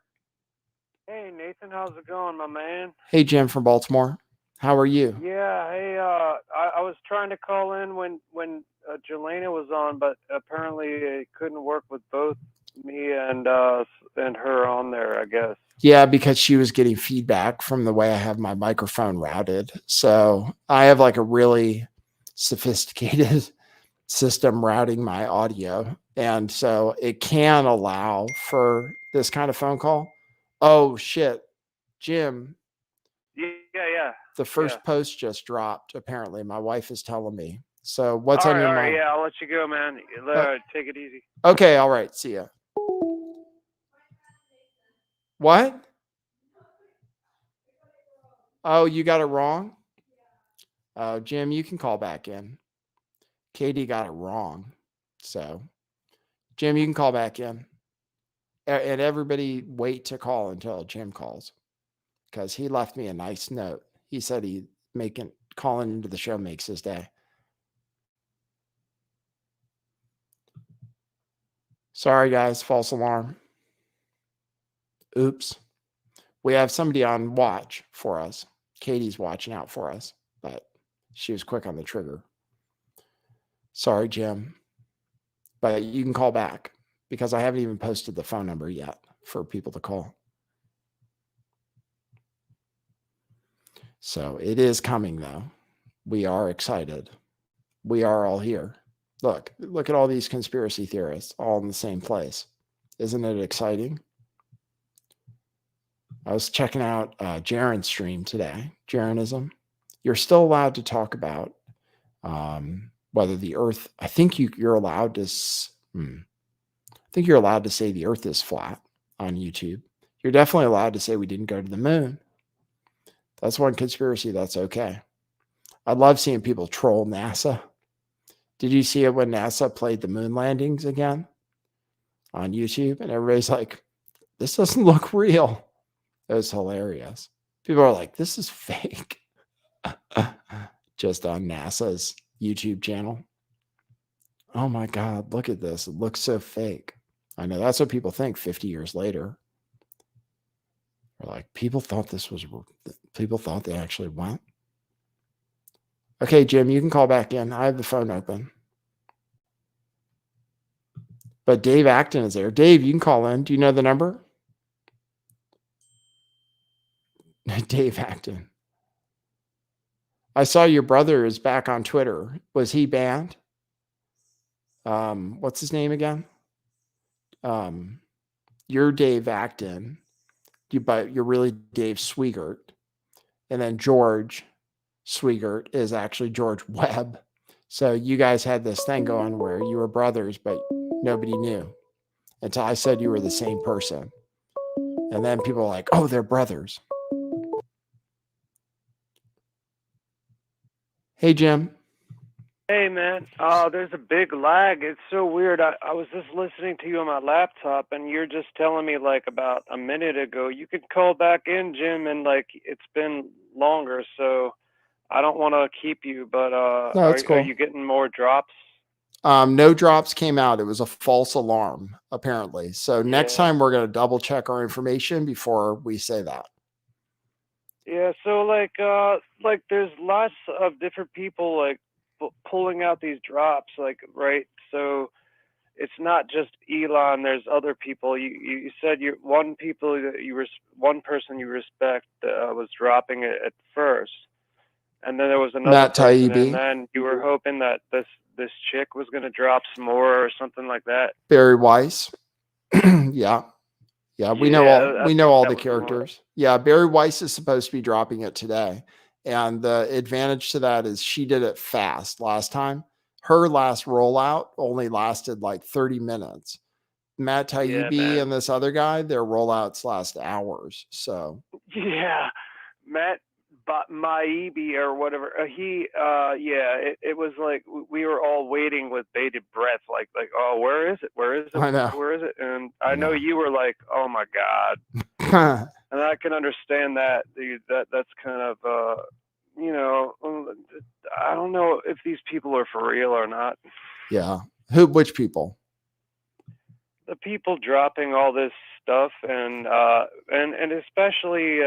Hey, Nathan, how's it going, my man?
Hey, Jim from Baltimore. How are you?
Yeah, hey, I was trying to call in when Jelena was on, but apparently it couldn't work with both me and her on there, I guess.
Yeah, because she was getting feedback from the way I have my microphone routed. So I have like a really sophisticated system routing my audio. And so it can allow for this kind of phone call. Oh shit, Jim,
Yeah.
the first
Yeah.
post just dropped. Apparently my wife is telling me. So what's
All
on
right,
your
all right,
mind?
yeah, I'll let you go, man. Take it easy.
Okay. All right. See ya. What? Oh, you got it wrong? Oh, Jim, you can call back in. Katie got it wrong. So, Jim, you can call back in. And everybody wait to call until Jim calls because he left me a nice note. He said calling into the show makes his day. Sorry, guys, false alarm. Oops. We have somebody on watch for us. Katie's watching out for us, but she was quick on the trigger. Sorry, Jim. But you can call back because I haven't even posted the phone number yet for people to call. So it is coming, though. We are excited. We are all here. Look at all these conspiracy theorists all in the same place. Isn't it exciting? I was checking out Jaron's stream today, Jaronism. You're still allowed to talk about whether the Earth. I think you're allowed to. I think you're allowed to say the Earth is flat on YouTube. You're definitely allowed to say we didn't go to the moon. That's one conspiracy. That's okay. I love seeing people troll NASA. Did you see it when NASA played the moon landings again on YouTube? And everybody's like, this doesn't look real. It was hilarious. People are like, this is fake. Just on NASA's YouTube channel. Oh my God, look at this. It looks so fake. I know that's what people think 50 years later. They're like, people thought they actually went. Okay, Jim, you can call back in. I have the phone open. But Dave Acton is there. Dave, you can call in. Do you know the number? Dave Acton. I saw your brother is back on Twitter. Was he banned? What's his name again? You're Dave Acton. But you're really Dave Swigert. And then George Swigert is actually George Webb. So you guys had this thing going where you were brothers, but nobody knew until I said you were the same person. And then people are like, oh, they're brothers. Hey, Jim.
Hey, man. There's a big lag. It's so weird. I was just listening to you on my laptop, and you're just telling me, like, about a minute ago. You could call back in, Jim, and, like, it's been longer, so I don't want to keep you, but
No, it's cool.
Are you getting more drops?
No drops came out. It was a false alarm, apparently. So next
Yeah.
time we're going to double check our information before we say that.
Yeah, so, like there's lots of different people, like, pulling out these drops, like, right? So it's not just Elon. There's other people. You said one person you respect was dropping it at first, and then there was another
Matt
person,
Taibbi.
and then you were hoping that this chick was going to drop some more or something like that.
Barry Weiss. Yeah. We know all the characters. Yeah, Barry Weiss is supposed to be dropping it today. And the advantage to that is she did it fast last time. Her last rollout only lasted like 30 minutes. Matt Taibbi and this other guy, their rollouts last hours. So
yeah, Matt Taibbi or whatever. It was like we were all waiting with bated breath, like, oh, where is it? Where is it?
I know.
Where is it? And I know you were like, oh my God. And I can understand that, dude. That's kind of I don't know if these people are for real or not.
Yeah. Which people?
The people dropping all this stuff and especially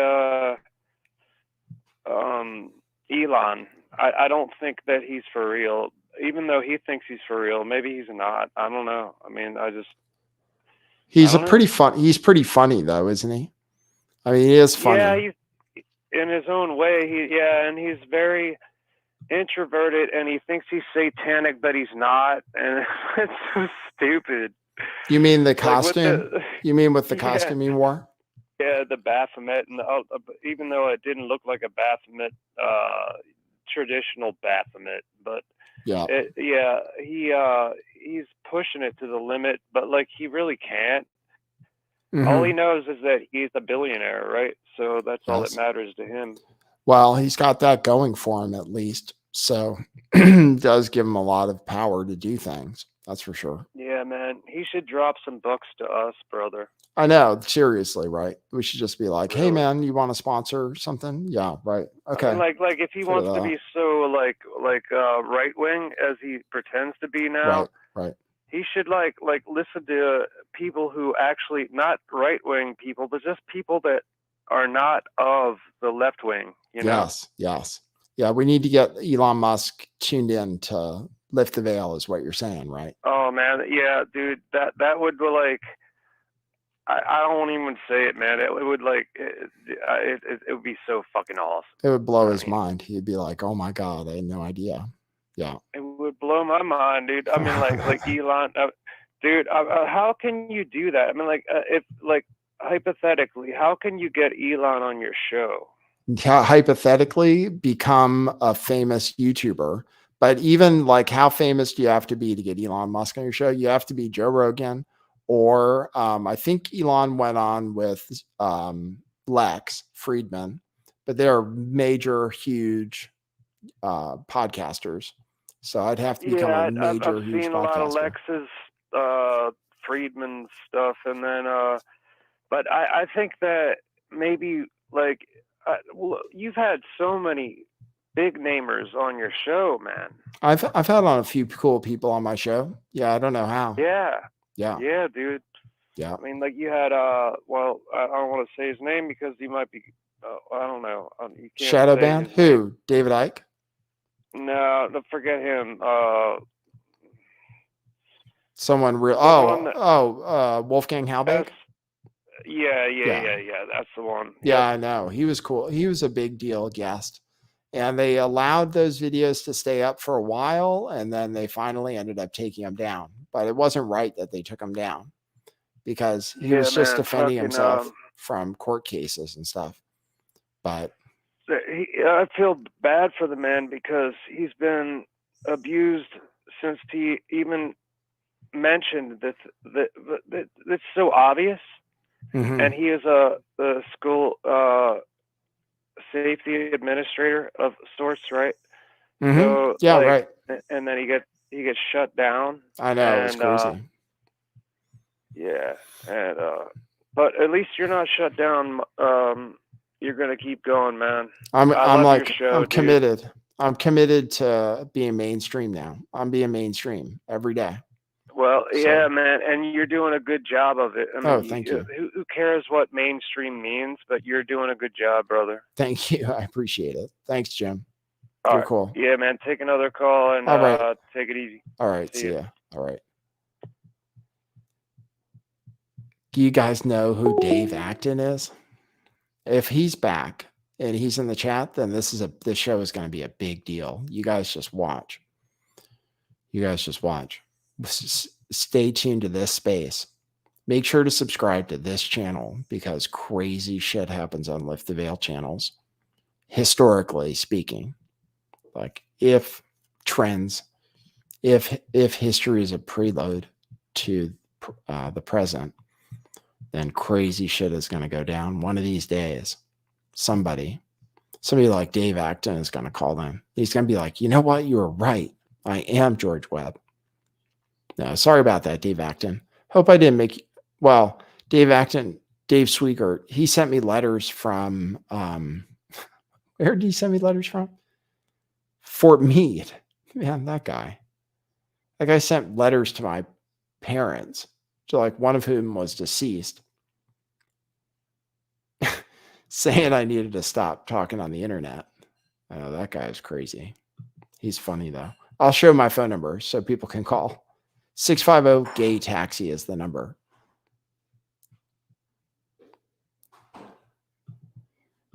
Elon. I don't think that he's for real, even though he thinks he's for real. Maybe he's not. I don't know. I mean,
he's pretty funny though, isn't he? I mean, he is funny.
Yeah, he's in his own way. And he's very introverted and he thinks he's satanic, but he's not, and it's so stupid.
You mean the
Like with
costume?
the
You mean with the
yeah,
costume he wore?
yeah, the Baphomet, and even though it didn't look like a Baphomet, traditional Baphomet, but
Yeah.
he's pushing it to the limit, but like he really can't. All
Mhm.
he knows is that he's a billionaire, right? So that's all that
Yes.
matters to him.
Well, he's got that going for him at least. So does give him a lot of power to do things. That's for sure.
Yeah, man, he should drop some bucks to us, brother.
I know, seriously, right? We should just be like, hey
Really.
man, you want to sponsor something? Yeah, right.
I
Okay.
mean, like if he
Figure
wants
that
to
out.
be so like right wing as he pretends to be now,
Right.
he should like listen to people who actually not right wing people, but just people that are not of the left wing. You know?
Yes. Yeah, we need to get Elon Musk tuned in to lift the veil, is what you're saying, right?
Oh man, yeah, dude, that would be like. I don't want to even say it, man. It would like it would be so fucking awesome.
It would blow
I
his
mean,
mind. He'd be like, oh my God, I had no idea. Yeah.
it would blow my mind, dude. I mean, like Elon, dude. How can you do that? I mean, like if like hypothetically, how can you get Elon on your show?
Hypothetically become a famous YouTuber. But even like, how famous do you have to be to get Elon Musk on your show? You have to be Joe Rogan, or I think Elon went on with Lex Friedman, but they're major, huge podcasters. So I'd have to become
Yeah,
a major,
I've
huge
seen a lot of
podcaster.
Lex's Friedman stuff, and then but I think that maybe like you've had so many big namers on your show, man.
I've had on a few cool people on my show. Yeah, I don't know how.
Yeah,
Yeah.
dude.
Yeah.
I mean, like you had well, I don't want to say his name because he might be I don't know. You can't
Shadow
say
Band?
his name.
Who? David Icke?
No, forget him.
Someone real.
one that-
Wolfgang Halbach.
Yeah.
Yeah.
That's the one.
Yeah, I know. He was cool. He was a big deal guest. And they allowed those videos to stay up for a while, and then they finally ended up taking them down. But it wasn't right that they took them down, because he was just defending himself from court cases and stuff. But
I feel bad for the man because he's been abused since he even mentioned that it's so obvious.
mhm.
And he is the school safety administrator of sorts, right?
Mhm.
So
Yeah,
like,
right.
and then he gets shut down.
I know, it was
and,
crazy.
Yeah, and but at least you're not shut down. You're gonna keep going, man. I
I'm
love
like,
your show,
I'm
dude.
committed. I'm committed to being mainstream now. I'm being mainstream every day.
Well,
So-
yeah, man, and you're doing a good job of it. I mean,
Oh, thank you.
Who cares what mainstream means? But you're doing a good job, brother.
Thank you. I appreciate it. Thanks, Jim.
All
You're
right.
cool.
Yeah, man. Take another call and
All right.
take it easy.
All right.
See
See
ya.
ya. All right. Do you guys know who Dave Acton is? If he's back and he's in the chat, then this show is going to be a big deal. You guys just watch. Stay tuned to this space. Make sure to subscribe to this channel, because crazy shit happens on Lift the Veil channels, historically speaking. Like, if history is a prelude to the present, then crazy shit is going to go down. One of these days, somebody like Dave Acton is going to call them. He's going to be like, you know what? You were right. I am George Webb. No, sorry about that, Dave Acton. Hope I didn't make you. Well, Dave Acton, Dave Swigert, he sent me letters from, where did he send me letters from? Fort Meade. Man, that guy sent letters to my parents. So, like, one of whom was deceased, saying I needed to stop talking on the internet. Oh, that guy is crazy. He's funny, though. I'll show my phone number so people can call. 650-GAY-TAXI is the number.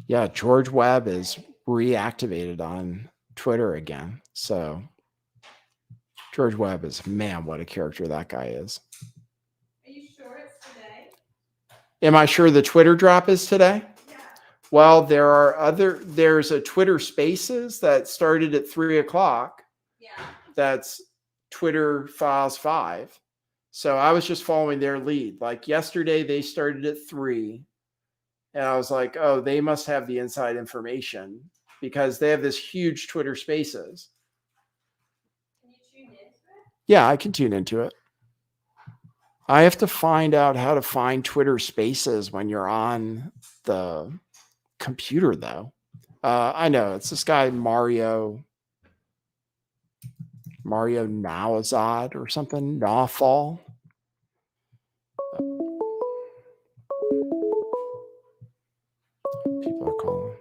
Yeah, George Webb is reactivated on Twitter again. So George Webb is, man, what a character that guy is.
Are you sure it's today?
Am I sure the Twitter drop is today?
Yeah.
Well, there's a Twitter Spaces that started at 3:00.
Yeah.
That's Twitter Files 5. So I was just following their lead. Like yesterday, they started at 3. And I was like, oh, they must have the inside information because they have this huge Twitter Spaces.
Can you tune into it?
Yeah, I can tune into it. I have to find out how to find Twitter Spaces when you're on the computer, though. I know it's this guy Mario Nawazad or something. Nawfall. People are calling.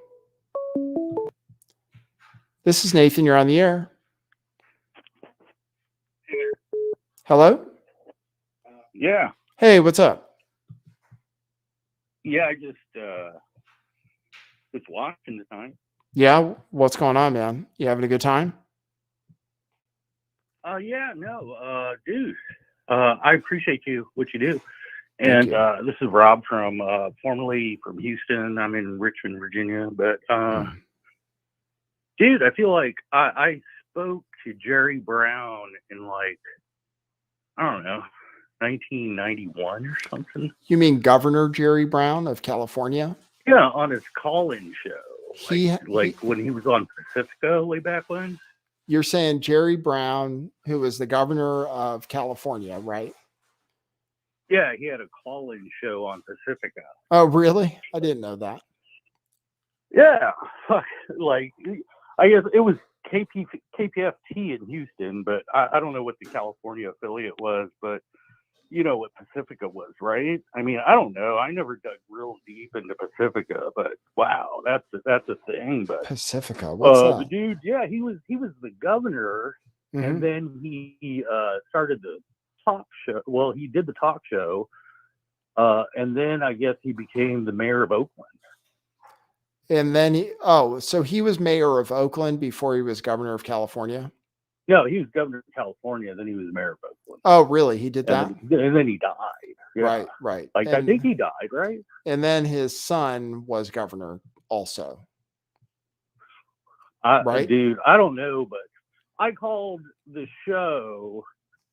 This is Nathan. You're on the air. Hello?
Yeah,
Hey, what's up?
I just was watching tonight.
Yeah, what's going on, man? You having a good time?
Dude, I appreciate what you do.
Thank
And
you.
this is Rob from formerly from Houston. I'm in Richmond, Virginia. But dude, I feel like I spoke to Jerry Brown in like, I don't know, 1991 or something.
You mean Governor Jerry Brown of California?
Yeah, on his call-in show.
He-
Like when he was on Pacifica way back when.
You're saying Jerry Brown, who was the governor of California, right?
Yeah, he had a call-in show on Pacifica.
Oh, really? I didn't know that.
Yeah, like I guess it was KPFT in Houston, but I don't know what the California affiliate was, but you know what Pacifica was, right? I mean, I don't know. I never dug real deep into Pacifica, but wow, that's a thing. But
Pacifica. What's
the
that?
dude, yeah, he was the governor,
Mhm.
and then he started the talk show. Well, he did the talk show, and then I guess he became the mayor of Oakland.
And then so he was mayor of Oakland before he was governor of California.
No, he was governor of California, then he was mayor of Oakland.
Oh, really? He did that?
And then he died. Yeah.
Right.
Like, I think he died, right?
And then his son was governor also. Right?
Dude, I don't know, but I called the show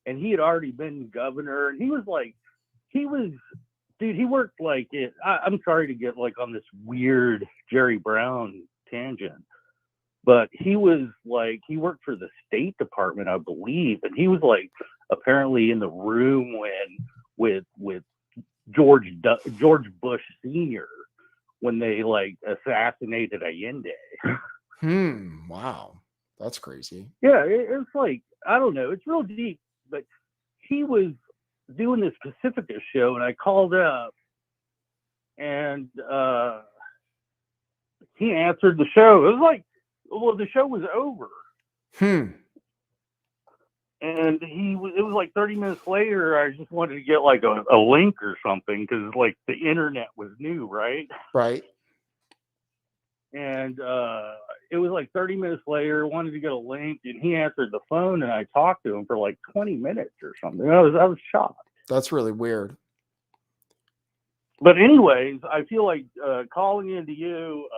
and he had already been governor, and he worked like it. I'm sorry to get like on this weird Jerry Brown tangent, but he worked for the State Department, I believe, and he was like apparently in the room with George Bush Sr. when they like assassinated Allende.
Wow. That's crazy.
Yeah, it's like, I don't know, it's real deep, but he was doing this Pacifica show, and I called up, and he answered the show. It was like, well, the show was over, and it was like 30 minutes later. I just wanted to get like a link or something, because like the internet was new, right?
Right.
And it was like 30 minutes later, wanted to get a link, and he answered the phone, and I talked to him for like 20 minutes or something. I was shocked.
That's really weird.
But anyways, I feel like calling into you,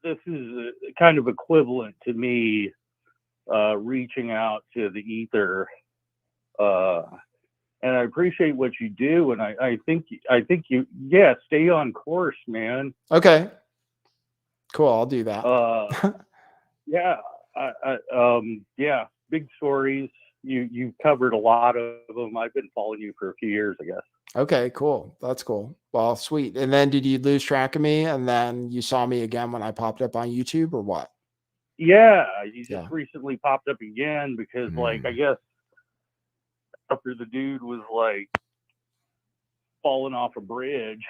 this is kind of equivalent to me reaching out to the ether. And I appreciate what you do, and I think you stay on course, man.
Okay. Cool. I'll do that.
Big stories. You've covered a lot of them. I've been following you for a few years, I guess.
Okay, cool. That's cool. Well, sweet. And then did you lose track of me and then you saw me again when I popped up on YouTube or what?
Yeah, you just
Yeah.
recently popped up again because, like, I guess after the dude was like falling off a bridge,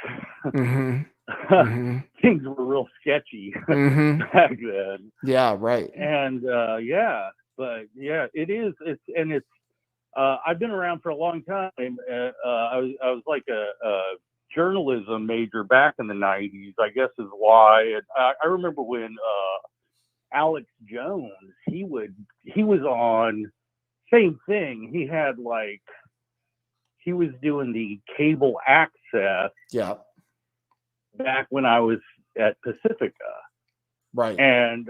Mm-hmm.
things were real sketchy
Mm-hmm.
back then.
Yeah, right.
And it is. It's. I've been around for a long time. I was like a journalism major back in the 90s, I guess is why. And I remember when Alex Jones, he was on same thing. He had like he was doing the cable access
Yeah.
back when I was at Pacifica,
Right.
and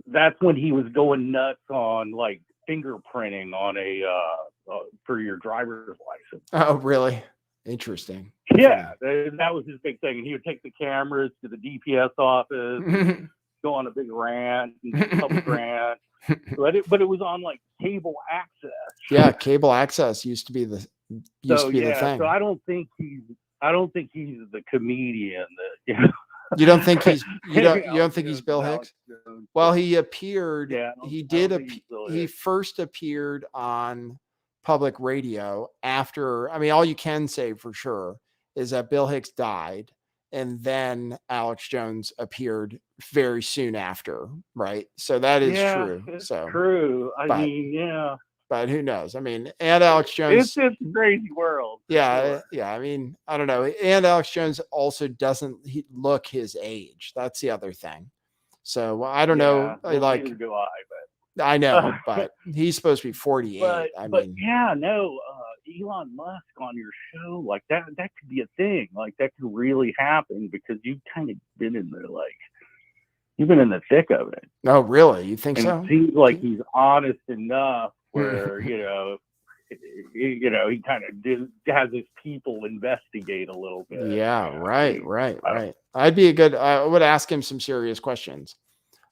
that's when he was going nuts on like fingerprinting on a for your driver's license.
Oh, really? Interesting.
Yeah, that was his big thing. And he would take the cameras to the DPS office, go on a big rant, public rant. But it was on like cable access.
Yeah, cable access used to be the thing.
So I don't think he's the comedian that, you know.
You don't think he's you don't
Alex
think he's
Jones
Bill
and
Hicks?
Alex Jones.
Well, he appeared.
Yeah,
He
I
did.
don't think he's Bill
He
Hicks.
first appeared on public radio after. I mean, all you can say for sure is that Bill Hicks died, and then Alex Jones appeared very soon after. Right. So that is true.
It's
So,
true. I
but-
mean, yeah,
but who knows? I mean, and Alex Jones.
it's just a crazy world. for
Yeah,
sure.
yeah. I mean, I don't know. And Alex Jones also doesn't look his age. That's the other thing. So I don't know.
Well,
Like,
neither do I, but
I know, but he's supposed to be 48.
but yeah, no, Elon Musk on your show, like that could be a thing. Like that could really happen because you've kind of been in the you've been in the thick of it.
Oh, really? You think
And
so?
it seems like he's honest enough where, he kind of has his people investigate a little bit.
Yeah, right.
I-
I would ask him some serious questions.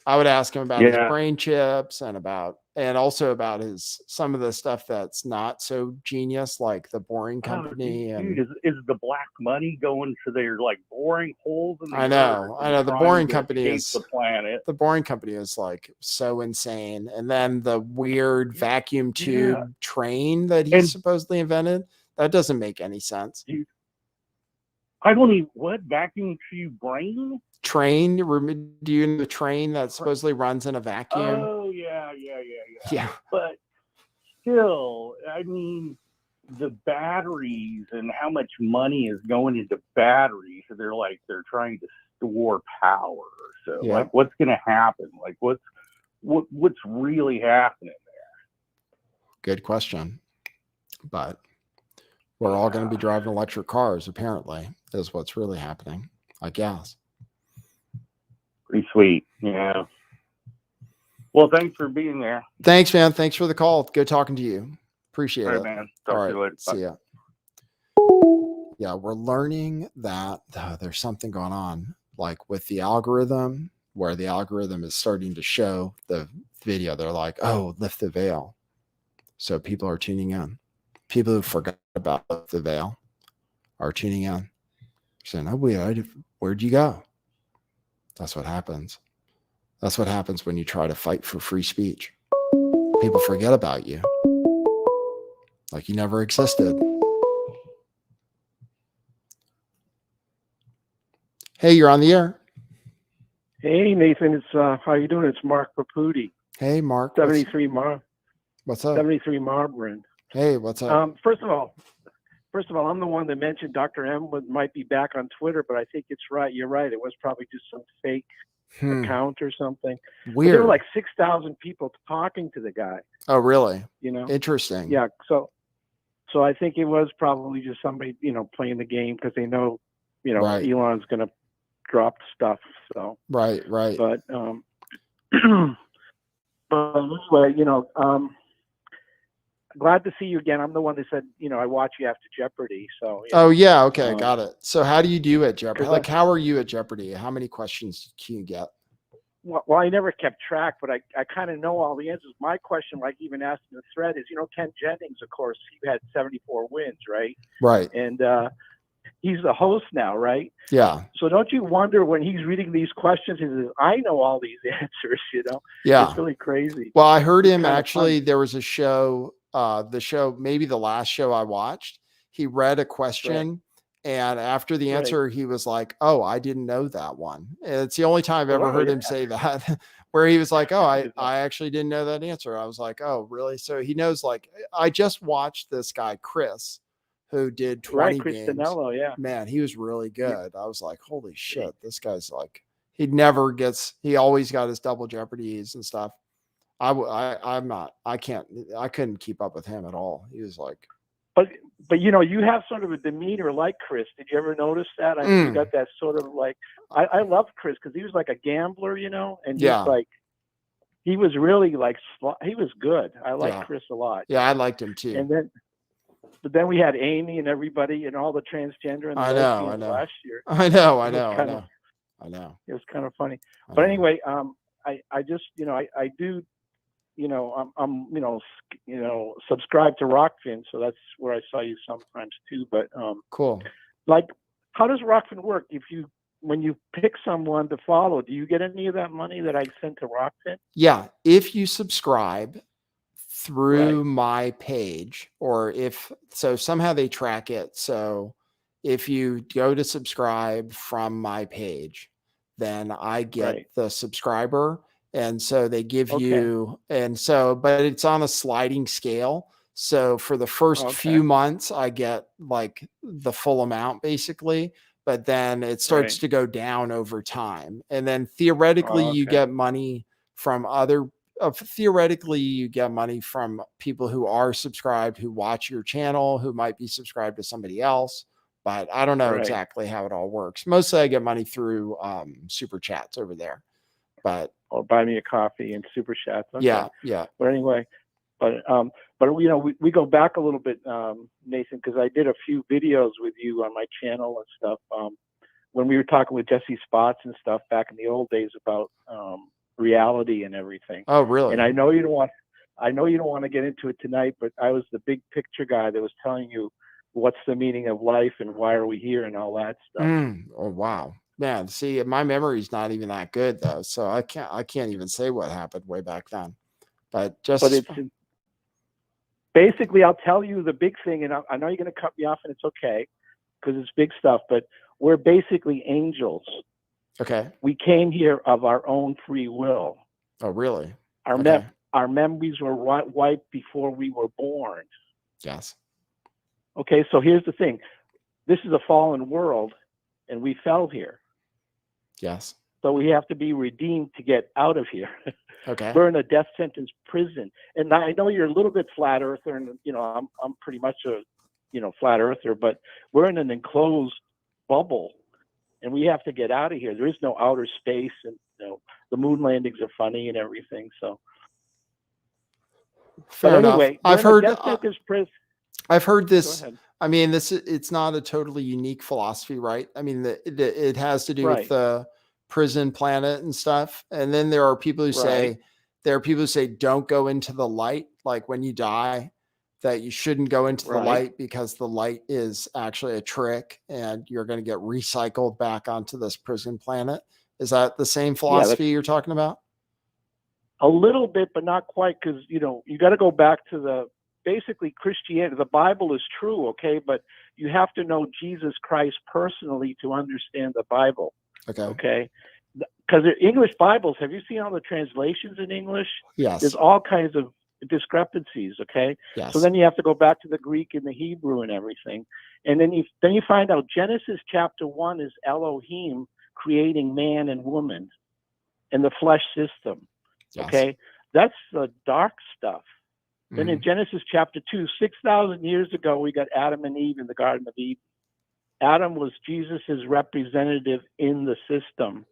I would ask him about his
Yeah.
brain chips and also about some of the stuff that's not so genius, like the Boring Company.
Dude, is the black money going to their like boring holes in the
I
earth
know.
and
The
trying
Boring
to
Company
escape
is
the planet?
the Boring Company is like so insane. And then the weird vacuum tube train that he
And-
supposedly invented, that doesn't make any sense.
I don't even what vacuum tube brain?
Train, do you know the train that supposedly runs in a vacuum?
Oh yeah.
Yeah.
But still, I mean, the batteries and how much money is going into batteries. So they're trying to store power. So
Yeah.
like, what's going to happen? Like, what's really happening?
Good question. But we're all going to be driving electric cars, apparently, is what's really happening, I guess.
Pretty sweet. Yeah. Well, thanks for being there.
Thanks, man. Thanks for the call. Good talking to you. Appreciate
All
it.
right, man. Talk
All
to you
right.
later. Bye.
See ya. Yeah, we're learning that there's something going on, like with the algorithm, where the algorithm is starting to show the video. They're like, oh, lift the veil. So people are tuning in. People who forgot about the veil are tuning in. Saying, oh, where'd you go? That's what happens. That's what happens when you try to fight for free speech. People forget about you. Like you never existed. Hey, you're on the air.
Hey Nathan, it's how you doing? It's Mark Paputi,
Hey, Mark.
73
What's up?
73 Marlborough.
Hey, what's up?
First of all, I'm the one that mentioned Dr. M might be back on Twitter, but I think it's right. You're right. It was probably just some fake account or something. But
Weird.
there were like 6,000 people talking to the guy.
Oh, really?
You know?
Interesting.
Yeah. So I think it was probably just somebody, playing the game because they know,
Right.
Elon's going to drop stuff. So.
Right.
But but anyway, glad to see you again. I'm the one that said, I watch you after Jeopardy. So
Oh, yeah. Okay.
Um,
Got it. So how do you do at Jeopardy?
'cause
Like, how are you at Jeopardy? How many questions can you get?
well, I never kept track, but I kind of know all the answers. My question, like even asked in the thread, is Ken Jennings, of course, he had 74 wins, right?
Right.
And he's the host now, right?
Yeah.
So don't you wonder when he's reading these questions, he says, I know all these answers,
Yeah.
It's really crazy.
Well, I heard
It's
him
kinda
actually.
fun.
There was a show, maybe the last show I watched. He read a question, and after the
Right.
answer, he was like, "Oh, I didn't know that one." And it's the only time I've ever
Oh,
heard him
yeah.
say that, where he was like, "Oh, I actually didn't know that answer." I was like, "Oh, really?" So he knows. Like, I just watched this guy Chris, who did 20
Right, Chris
games.
Danello, yeah.
Man, he was really good. I was like, "Holy shit, this guy's like." He never gets. He always got his double jeopardies and stuff. I'm not. I couldn't keep up with him at all. He was like,
But you know, you have sort of a demeanor like Chris. Did you ever notice that? I mean, you got that sort of like. I loved Chris because he was like a gambler, you know, and he's
Yeah.
like, he was really like, he was good. I liked
Yeah.
Chris a lot.
yeah, I liked him too.
But then we had Amy and everybody and all the transgender and the
I know,
lesbians last year.
I know.
It was kind of funny.
I
But
know.
anyway, I just, you know, I do, you know, I'm you know, subscribed to Rockfin, so that's where I saw you sometimes too. But
Cool.
like, how does Rockfin work? When you pick someone to follow, do you get any of that money that I sent to Rockfin?
Yeah, if you subscribe through my page, or if so, somehow they track it. So if you go to subscribe from my page, then I get
Right.
the subscriber. And so they give
Okay.
you, and so, but it's on a sliding scale. So for the first
Okay.
few months, I get like the full amount basically, but then it starts
Right.
to go down over time. And then theoretically, you
Okay.
get money from theoretically you get money from people who are subscribed, who watch your channel, who might be subscribed to somebody else, but I don't know
Right.
exactly how it all works. Mostly I get money through super chats over there, but
Or buy me a coffee and super chats. Okay.
yeah.
But anyway, but you know, we go back a little bit, Nathan, because I did a few videos with you on my channel and stuff. When we were talking with Jesse Spots and stuff back in the old days about reality and everything.
Oh, really?
And I know you don't want to get into it tonight, but I was the big picture guy that was telling you what's the meaning of life and why are we here and all that stuff.
Oh, wow. Man, see, my memory's not even that good though. So I can't even say what happened way back then, but
it's basically, I'll tell you the big thing, and I know you're going to cut me off and it's okay because it's big stuff, but we're basically angels.
okay.
We came here of our own free will.
Oh, really?
Our memories were wiped before we were born.
Yes.
Okay, so here's the thing. This is a fallen world, and we fell here.
Yes.
So we have to be redeemed to get out of here.
Okay.
We're in a death sentence prison. And I know you're a little bit flat earther, and you know, I'm pretty much a, you know, flat earther, but we're in an enclosed bubble, and we have to get out of here. There is no outer space, and you know, the moon landings are funny and everything. So,
Fair enough.
anyway,
I've
we're in
heard.
a death sentence prison.
I've heard
Go
this.
ahead.
I mean, it's not a totally unique philosophy, right? I mean, it has to do
Right.
with the prison planet and stuff. And then there are people who say, don't go into the light. Like when you die, that you shouldn't go into the
Right.
light because the light is actually a trick and you're going to get recycled back onto this prison planet. Is that the same philosophy you're talking about?
A little bit, but not quite, because you know, you got to go back to basically Christianity. The Bible is true, okay, but you have to know Jesus Christ personally to understand the Bible. Okay, because the English Bibles, have you seen all the translations in English?
Yes.
There's all kinds of discrepancies. Okay,
Yes.
so then you have to go back to the Greek and the Hebrew and everything, and then you find out Genesis chapter 1 is Elohim creating man and woman in the flesh system.
Yes.
Okay, that's the dark stuff. Then
Mhm.
in Genesis chapter 2, 6,000 years ago, we got Adam and Eve in the Garden of Eden. Adam was Jesus's representative in the system.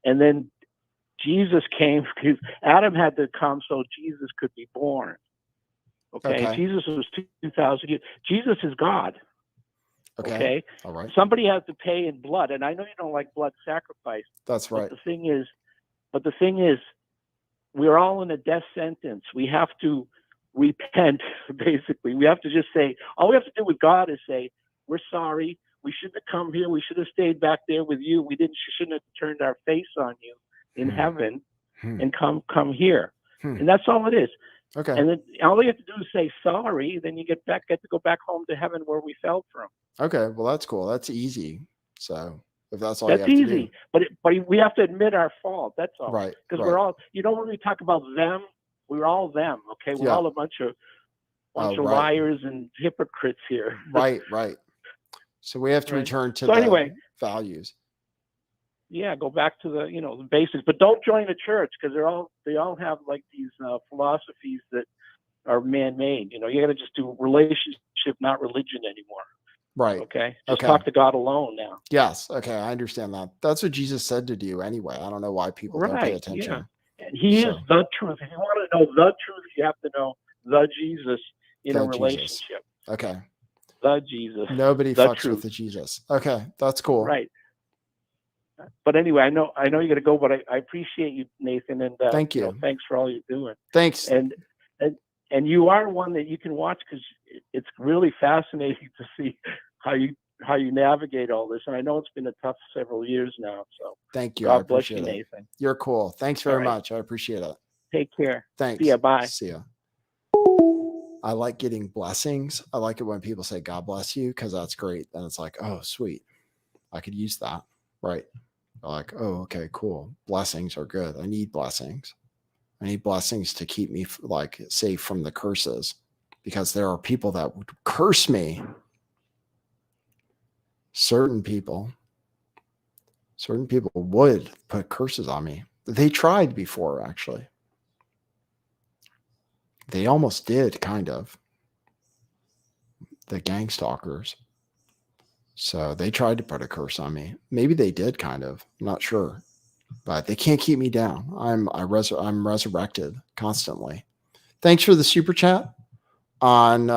And then Jesus came, because Adam had to come so Jesus could be born. Okay? Jesus was 2,000 years. Jesus is God. Okay?
All right.
Somebody has to pay in blood. And I know you don't like blood sacrifice.
That's right.
But the thing is, we're all in a death sentence. We have to repent, basically. We have to just say, all we have to do with God is say, we're sorry. We shouldn't have come here. We should have stayed back there with you. We shouldn't have turned our face on you in heaven and come here. And that's all it is.
Okay.
And then all you have to do is say sorry. Then you get to go back home to heaven where we fell from.
Okay. Well, that's cool. That's easy. So if that's all
That's
you have
easy.
to do.
But we have to admit our fault. That's all.
Right.
Because we're all, you know, when we talk about them, we're all them. Okay. We're all a bunch of liars and hypocrites here.
Right. So we have to return to
anyway,
values.
go back to the the basics, but don't join the church because they all have like these philosophies that are man-made. You got to just do relationship, not religion anymore.
Right.
Okay, just
Okay.
talk to God alone now.
Yes. Okay. I understand that. That's what Jesus said to do anyway. I don't know why people don't pay
Right?
attention.
Yeah, and He is
So,
the truth. If you want to know the truth, you have to know the Jesus in a
the Jesus.
relationship.
Okay.
The Jesus.
Nobody
The
fucks
truth.
with the Jesus. Okay. That's cool.
Right. But anyway, I know you got to go, but I appreciate you, Nathan, and
Thank you.
thanks for all you're doing.
Thanks.
And you are one that you can watch because it's really fascinating to see how you navigate all this. And I know it's been a tough several years now. So
Thank you. I
God bless you,
appreciate it.
Nathan.
You're cool. Thanks
All
very
right.
much. I appreciate it.
Take care.
Thanks.
See ya. Bye.
See ya. I like getting blessings. I like it when people say God bless you because that's great. And it's like, oh, sweet. I could use that. Right. Like, oh, okay, cool. Blessings are good. I need blessings. I need blessings to keep me like safe from the curses because there are people that would curse me. Certain people would put curses on me. They tried before, actually. They almost did, kind of. The gang stalkers. So they tried to put a curse on me. Maybe they did, kind of. I'm not sure. But they can't keep me down. I'm resurrected constantly. Thanks for the super chat on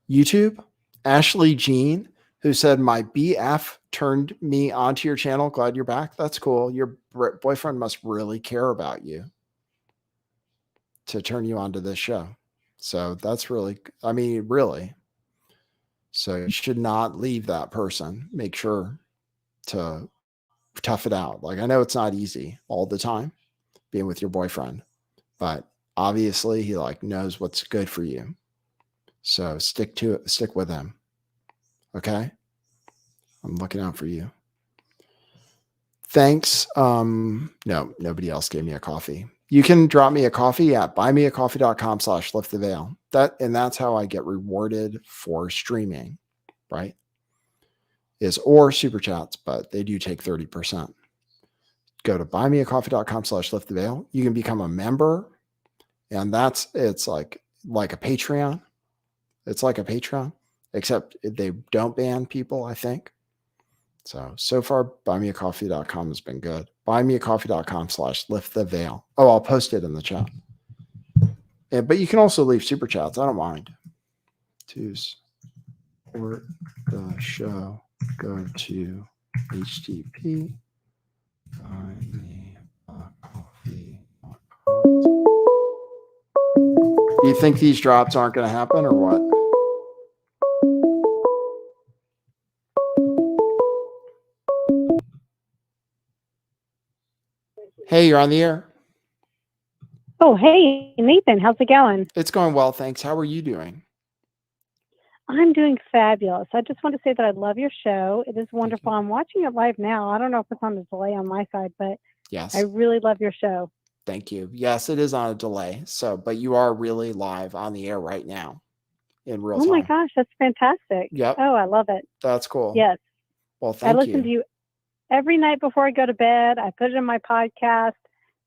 YouTube. Ashley Jean, who said, my BF turned me onto your channel. Glad you're back. That's cool. Your boyfriend must really care about you to turn you onto this show. So that's really, really. So you should not leave that person. Make sure to tough it out. Like, I know it's not easy all the time being with your boyfriend, but obviously he like knows what's good for you. So stick to it, stick with him. Okay. I'm looking out for you. Thanks. No, nobody else gave me a coffee. You can drop me a coffee at buymeacoffee.com/lifttheveil. That's how I get rewarded for streaming, right? Or super chats, but they do take 30%. Go to buymeacoffee.com/lifttheveil. You can become a member, and it's like a Patreon. It's like a Patreon, except they don't ban people, I think. So far, buymeacoffee.com has been good. Buymeacoffee.com/lifttheveil. Oh, I'll post it in the chat. But you can also leave super chats. I don't mind. To support the show, go to HTTP. Do you think these drops aren't going to happen or what? Hey, you're on the air.
Oh, hey, Nathan, how's it going?
It's going well, thanks. How are you doing?
I'm doing fabulous. I just want to say that I love your show. It is wonderful. I'm watching it live now. I don't know if it's on a delay on my side, but
Yes.
I really love your show.
Thank you. Yes, it is on a delay. But you are really live on the air right now in real time.
Oh my gosh, that's fantastic.
Yep.
Oh, I love it.
That's cool.
Yes.
Well, thank
I listen to you every night before I go to bed. I put it in my podcast.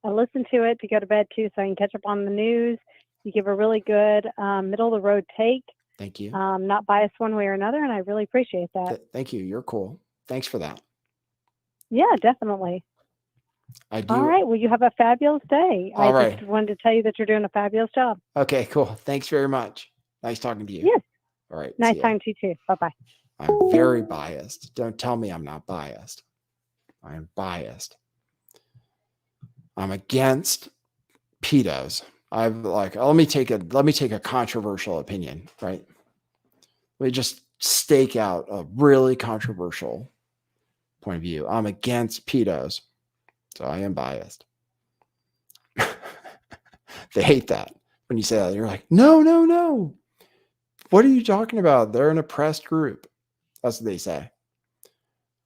I listen to it to go to bed too, so I can catch up on the news. You give a really good middle of the road take.
Thank you.
Not biased one way or another, and I really appreciate that.
Thank you. You're cool. Thanks for that.
Yeah, definitely.
I do.
All right. Well, you have a fabulous day.
All
I
right.
just wanted to tell you that you're doing a fabulous job.
Okay, cool. Thanks very much. Nice talking to you.
Yes.
All right.
Nice
see ya.
time to you too. Bye-bye.
I'm very biased. Don't tell me I'm not biased. I am biased. I'm against pedos. let me take a controversial opinion, right? Let me just stake out a really controversial point of view. I'm against pedos, so I am biased. They hate that when you say that. You're like, no. What are you talking about? They're an oppressed group. That's what they say.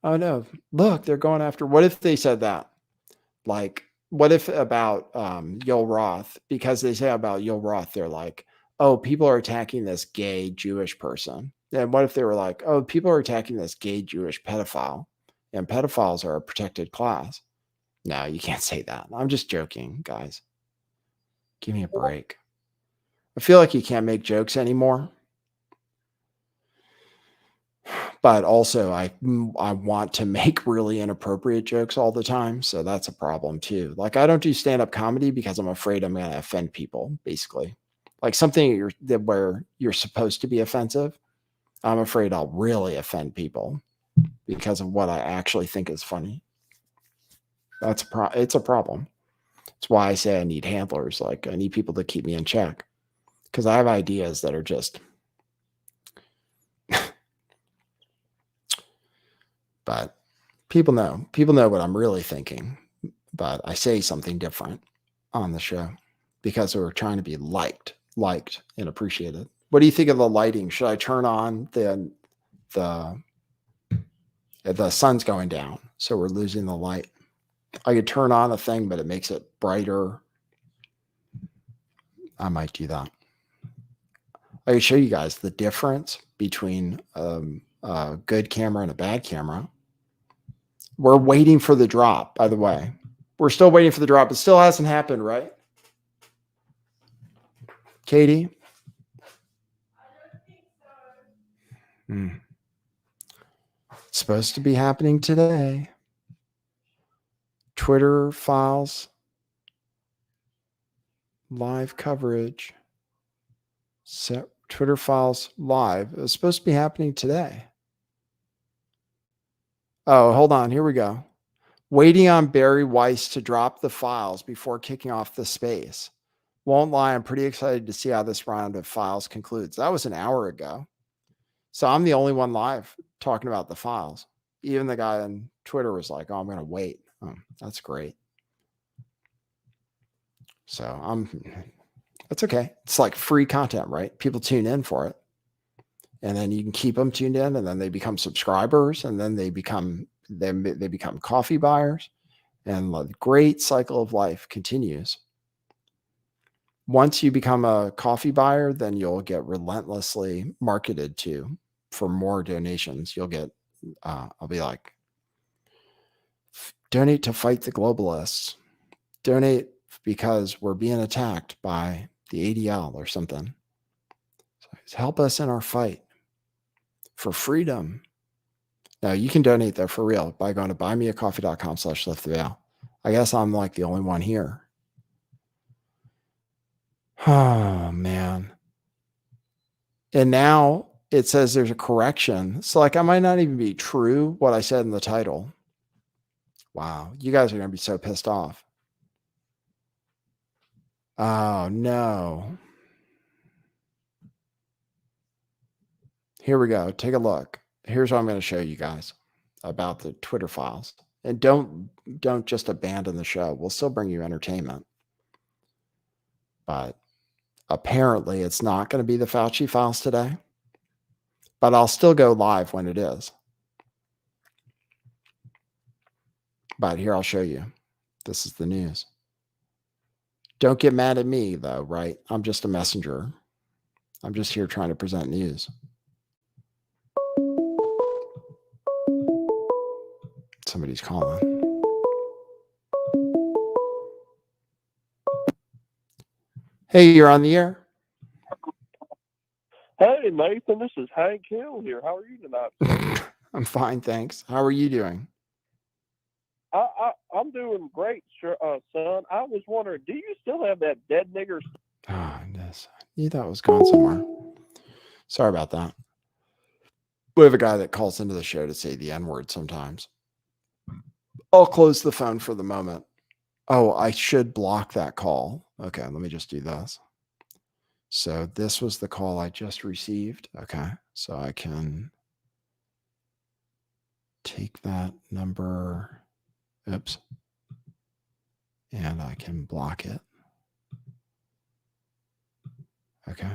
Oh no, look, they're going after. What if they said that? Like, what if about Yoel Roth? Because they say about Yoel Roth, they're like, oh, people are attacking this gay Jewish person. And what if they were like, oh, people are attacking this gay Jewish pedophile? and pedophiles are a protected class. No, you can't say that. I'm just joking, guys. Give me a break. I feel like you can't make jokes anymore. But also I want to make really inappropriate jokes all the time. So that's a problem too. Like I don't do stand-up comedy because I'm afraid I'm going to offend people, basically. Like something where you're supposed to be offensive. I'm afraid I'll really offend people because of what I actually think is funny. It's a problem. It's why I say I need handlers. Like I need people to keep me in check because I have ideas that are just, but people know what I'm really thinking, but I say something different on the show because we're trying to be liked and appreciated. What do you think of the lighting? Should I turn on the sun's going down, so we're losing the light? I could turn on a thing, but it makes it brighter. I might do that. I can show you guys the difference between a good camera and a bad camera. We're waiting for the drop, by the way. We're still waiting for the drop. It still hasn't happened, right? Katie? It's supposed to be happening today. Twitter files, live coverage, Twitter files live. It was supposed to be happening today. Oh, hold on. Here we go. Waiting on Barry Weiss to drop the files before kicking off the space. Won't lie, I'm pretty excited to see how this round of files concludes. That was an hour ago. So I'm the only one live talking about the files. Even the guy on Twitter was like, oh, I'm going to wait. Oh, that's great. So that's okay. It's like free content, right? People tune in for it. And then you can keep them tuned in, and then they become subscribers, and then they become coffee buyers, and the great cycle of life continues. Once you become a coffee buyer, then you'll get relentlessly marketed to for more donations. You'll get, I'll be like, donate to fight the globalists. Donate because we're being attacked by the ADL or something. So help us in our fight for freedom. Now you can donate there for real by going to buymeacoffee.com/lifttheveil. I guess I'm like the only one here. Oh man. And now it says there's a correction. So like I might not even be true what I said in the title. Wow. You guys are going to be so pissed off. Oh no. Here we go. Take a look. Here's what I'm going to show you guys about the Twitter files. And don't just abandon the show. We'll still bring you entertainment. But apparently it's not going to be the Fauci files today. But I'll still go live when it is. But here I'll show you. This is the news. Don't get mad at me though, right? I'm just a messenger. I'm just here trying to present news. Somebody's calling. Hey, you're on the air.
Hey, Nathan, this is Hank Hill here. How are you tonight?
I'm fine, thanks. How are you doing?
I'm doing great, son. I was wondering, do you still have that dead nigger?
Oh, yes. I knew that was going somewhere. Sorry about that. We have a guy that calls into the show to say the N-word sometimes. I'll close the phone for the moment. Oh, I should block that call. Okay, let me just do this. So this was the call I just received. Okay, so I can take that number. Oops. And I can block it. Okay.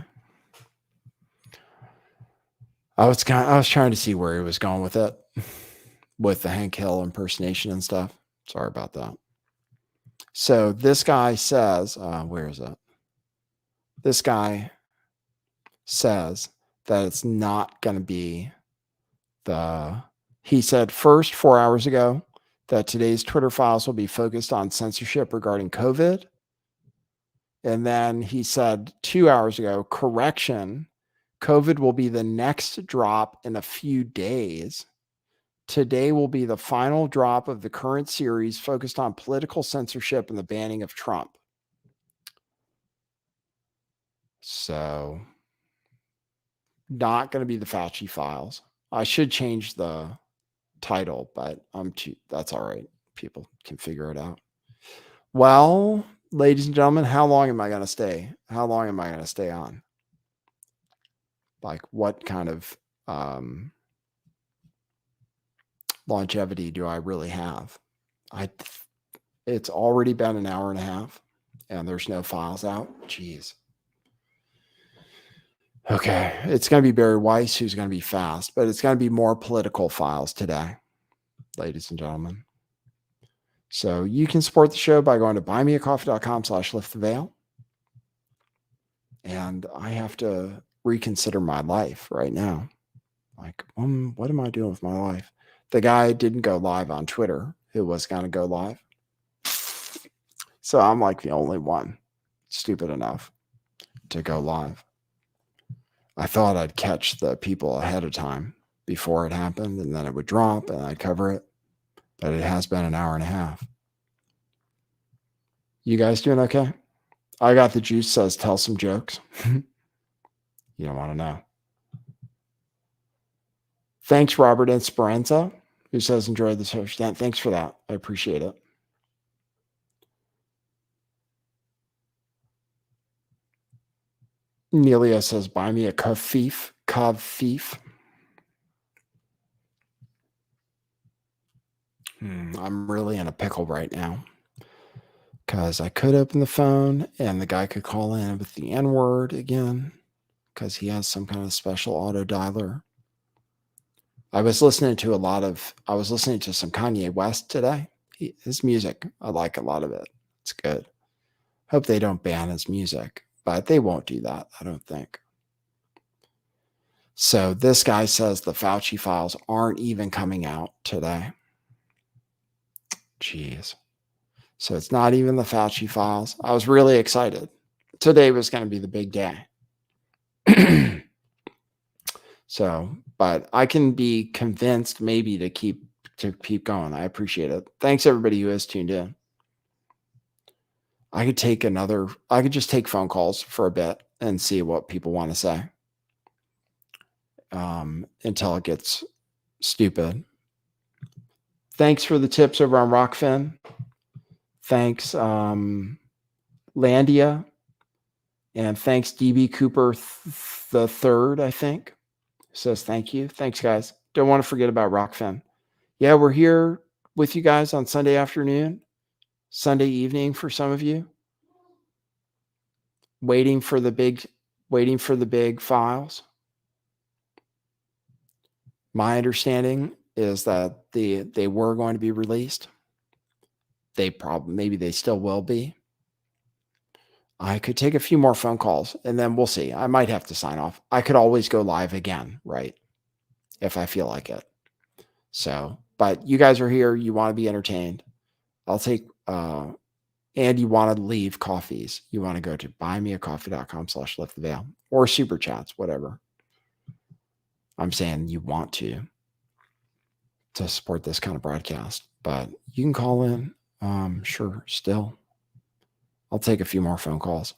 I was trying to see where he was going with it, with the Hank Hill impersonation and stuff. Sorry about that. So this guy says, where is it? This guy says that it's not going to be the He said first 4 hours ago that today's Twitter files will be focused on censorship regarding COVID. And then he said 2 hours ago, correction, COVID will be the next drop in a few days. Today will be the final drop of the current series focused on political censorship and the banning of Trump. So, not going to be the Fauci files. I should change the title, but that's all right. People can figure it out. Well, ladies and gentlemen, how long am I going to stay? How long am I going to stay on? Like, what kind of longevity do I really have? It's already been an hour and a half and there's no files out. Jeez. Okay. It's going to be Barry Weiss who's going to be fast, but it's going to be more political files today, ladies and gentlemen. So you can support the show by going to buymeacoffee.com/lifttheveil. And I have to reconsider my life right now. Like, what am I doing with my life? The guy didn't go live on Twitter who was going to go live. So I'm like the only one stupid enough to go live. I thought I'd catch the people ahead of time before it happened and then it would drop and I'd cover it. But it has been an hour and a half. You guys doing okay? I got the juice says tell some jokes. You don't want to know. Thanks, Robert Esperanza, who says enjoy the show. Thanks for that. I appreciate it. Nelia says, buy me a kafif. I'm really in a pickle right now because I could open the phone and the guy could call in with the N-word again because he has some kind of special auto dialer. I was listening to some Kanye West today. His music, I like a lot of it. It's good. Hope they don't ban his music, but they won't do that, I don't think. So this guy says the Fauci files aren't even coming out today. Jeez. So it's not even the Fauci files. I was really excited. Today was going to be the big day. So, but I can be convinced maybe to keep going. I appreciate it. Thanks everybody who has tuned in. I could just take phone calls for a bit and see what people want to say. Until it gets stupid. Thanks for the tips over on Rockfin. Thanks, Landia. And thanks, DB Cooper the third, I think. Says thank you. Thanks, guys. Don't want to forget about Rockfin. Yeah, we're here with you guys on Sunday afternoon, Sunday evening for some of you. Waiting for the big files. My understanding is that they were going to be released. Maybe they still will be. I could take a few more phone calls and then we'll see. I might have to sign off. I could always go live again, right? If I feel like it. So, but you guys are here. You want to be entertained. I'll take, and you want to leave coffees. You want to go to buymeacoffee.com/lifttheveil or super chats, whatever. I'm saying you want to support this kind of broadcast, but you can call in. Sure. Still, I'll take a few more phone calls.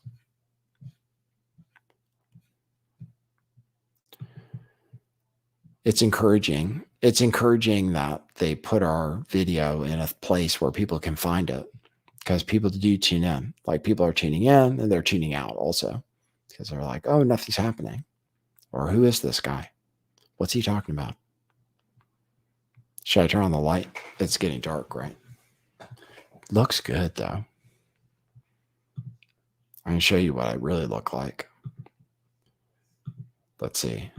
It's encouraging. It's encouraging that they put our video in a place where people can find it because people do tune in. Like people are tuning in and they're tuning out also because they're like, oh, nothing's happening. Or who is this guy? What's he talking about? Should I turn on the light? It's getting dark, right? Looks good though. I can show you what I really look like. Let's see.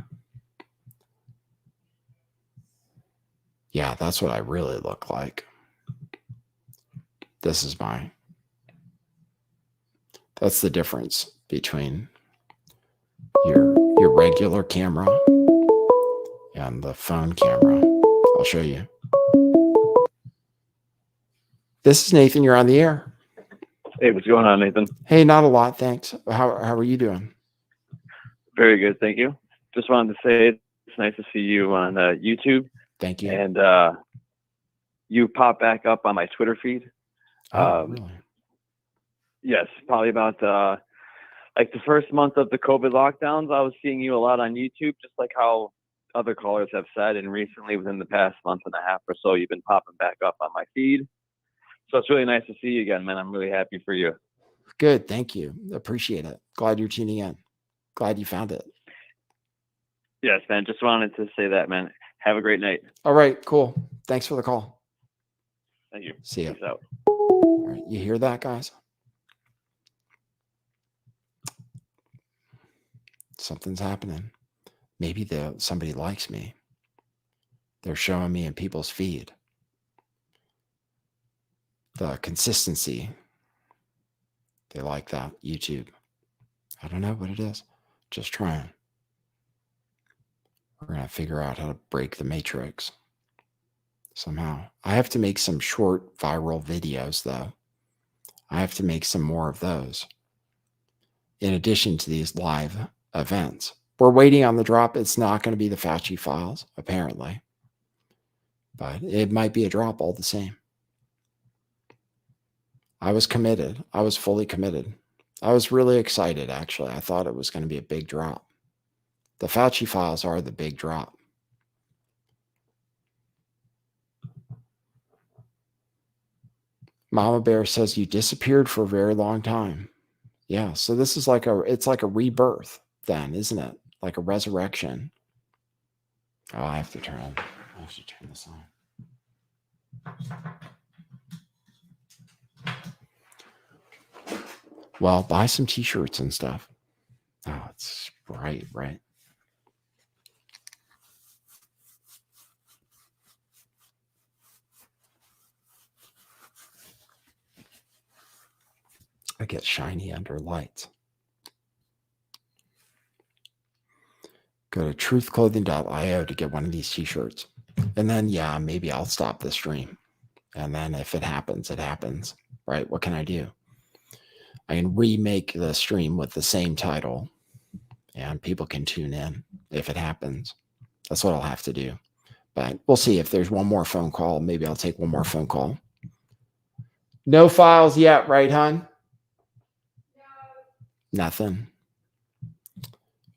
Yeah, that's what I really look like. That's the difference between your regular camera and the phone camera. I'll show you. This is Nathan. You're on the air.
Hey, what's going on, Nathan?
Hey, not a lot, thanks. How are you doing?
Very good, thank you. Just wanted to say it's nice to see you on YouTube.
Thank you.
And you pop back up on my Twitter feed.
Really?
Yes, probably about like the first month of the COVID lockdowns, I was seeing you a lot on YouTube, just like how other callers have said. And recently, within the past month and a half or so, you've been popping back up on my feed. So it's really nice to see you again, man. I'm really happy for you.
Good. Thank you. Appreciate it. Glad you're tuning in. Glad you found it.
Yes, man. Just wanted to say that, man. Have a great night.
All right. Cool. Thanks for the call.
Thank you.
See ya.
Peace out.
All right. You hear that, guys? Something's happening. Maybe somebody likes me. They're showing me in people's feed. The consistency. They like that. YouTube. I don't know what it is. Just trying. We're going to figure out how to break the matrix somehow. I have to make some short viral videos, though. I have to make some more of those. In addition to these live events. We're waiting on the drop. It's not going to be the Fauci files, apparently. But it might be a drop all the same. I was committed. I was fully committed. I was really excited, actually. I thought it was going to be a big drop. The Fauci files are the big drop. Mama Bear says you disappeared for a very long time. Yeah, so this is it's like a rebirth then, isn't it? Like a resurrection. Oh, I have to turn this on. Well, buy some t-shirts and stuff. Oh, it's bright, right? I get shiny under lights. Go to truthclothing.io to get one of these t-shirts. And then, yeah, maybe I'll stop the stream. And then if it happens, it happens, right? What can I do? I can remake the stream with the same title and people can tune in if it happens. That's what I'll have to do. But we'll see if there's one more phone call. Maybe I'll take one more phone call. No files yet, right, hon? No. Nothing.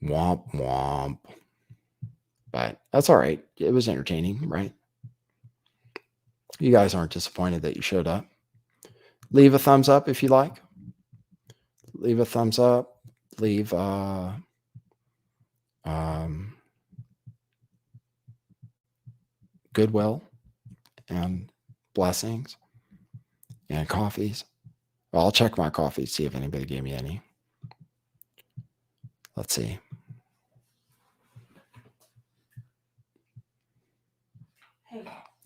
Womp, womp. But that's all right. It was entertaining, right? You guys aren't disappointed that you showed up. Leave a thumbs up if you like. Leave a thumbs up. Leave goodwill and blessings and coffees. Well, I'll check my coffee, see if anybody gave me any. Let's see.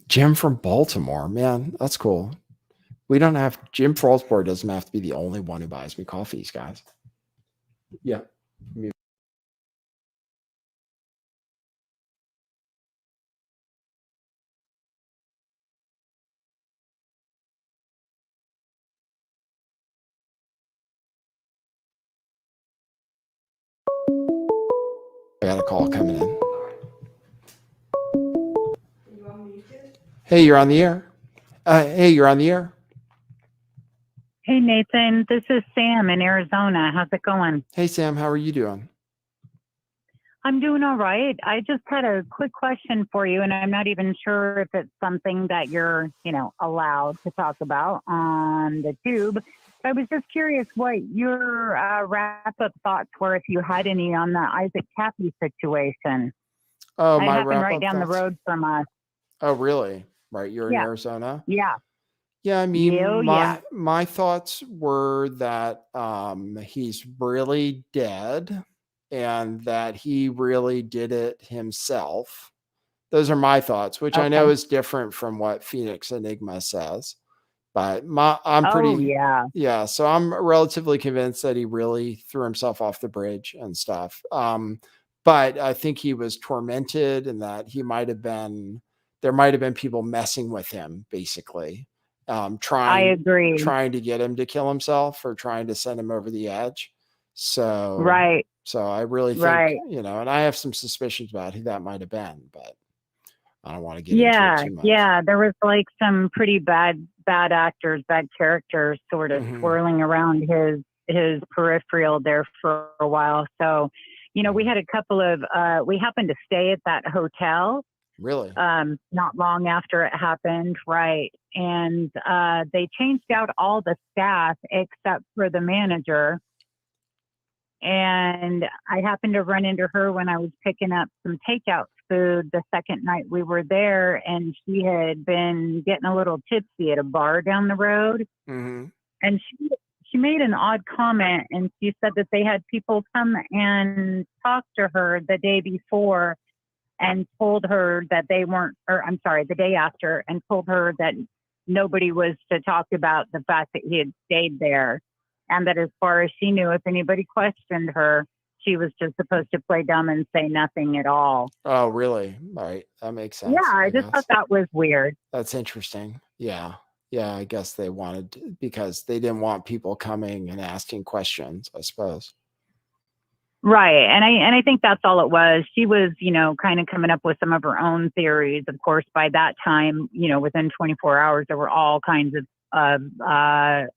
Jim from Baltimore, man, that's cool. We don't have Jim Frostborg doesn't have to be the only one who buys me coffees, guys. Yeah. I got a call coming in. Hey, you're on the air. Hey, you're on the air.
Hey, Nathan. This is Sam in Arizona. How's it going?
Hey, Sam. How are you doing?
I'm doing all right. I just had a quick question for you, and I'm not even sure if it's something that you're, allowed to talk about on the tube. I was just curious what your wrap-up thoughts were, if you had any, on the Isaac Cappy situation.
Oh,
I
my
happen
wrap-up
right down the
thoughts?
road from us.
Oh, really? Right. You're in
Yeah.
Arizona?
Yeah.
Yeah, I mean,
Yeah.
my thoughts were that he's really dead and that he really did it himself. Those are my thoughts, which I know
Okay.
is different from what Phoenix Enigma says. But I'm pretty,
yeah.
So I'm relatively convinced that he really threw himself off the bridge and stuff. But I think he was tormented and that he might have been there might have been people messing with him, basically,
I
trying
agree.
to get him to kill himself or trying to send him over the edge. So
Right.
I really think,
Right.
and I have some suspicions about who that might have been, but I don't want to get into
Yeah.
it too much.
Yeah. There was like some pretty bad actors, bad characters sort of swirling around his peripheral there for a while. So, we had a couple of, we happened to stay at that hotel
Really?
not long after it happened. Right. And they changed out all the staff except for the manager. And I happened to run into her when I was picking up some takeout food the second night we were there. And she had been getting a little tipsy at a bar down the road.
Mm-hmm.
And she made an odd comment, and she said that they had people come and talk to her the day before and told her that they weren't, or I'm sorry, the day after, and told her that nobody was to talk about the fact that he had stayed there. And that as far as she knew, if anybody questioned her, she was just supposed to play dumb and say nothing at all.
Oh, really? Right. That makes sense.
Yeah, I just thought that was weird.
That's interesting. Yeah. Yeah. I guess they wanted, because they didn't want people coming and asking questions, I suppose.
Right. And I think that's all it was. She was, kind of coming up with some of her own theories. Of course, by that time, within 24 hours, there were all kinds of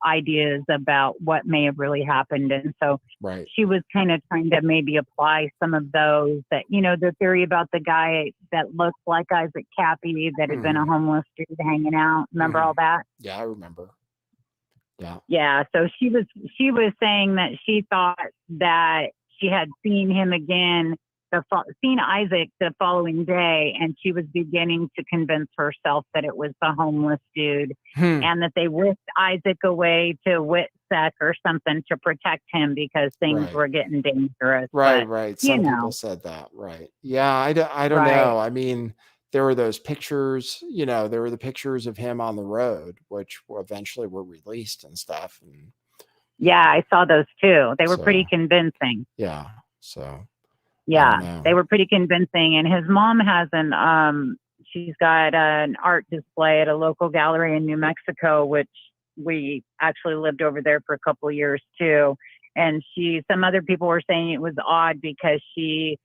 ideas about what may have really happened. And so
right.
She was kind of trying to maybe apply some of those that, the theory about the guy that looked like Isaac Cappy that had been a homeless dude hanging out. Remember all that?
Yeah, I remember. Yeah.
Yeah. So she was saying that she thought that she had seen him again, seen Isaac the following day, and she was beginning to convince herself that it was the homeless dude and that they whisked Isaac away to Witsec or something to protect him because things were getting dangerous.
Right,
but,
right. Some people said that. Right. Yeah, I don't
Right.
know. I mean, there were those pictures, there were the pictures of him on the road, which eventually were released and stuff. And
yeah, I saw those too. They were pretty convincing.
yeah. So
yeah, they were pretty convincing. And his mom has she's got an art display at a local gallery in New Mexico, which we actually lived over there for a couple of years too. And some other people were saying it was odd because she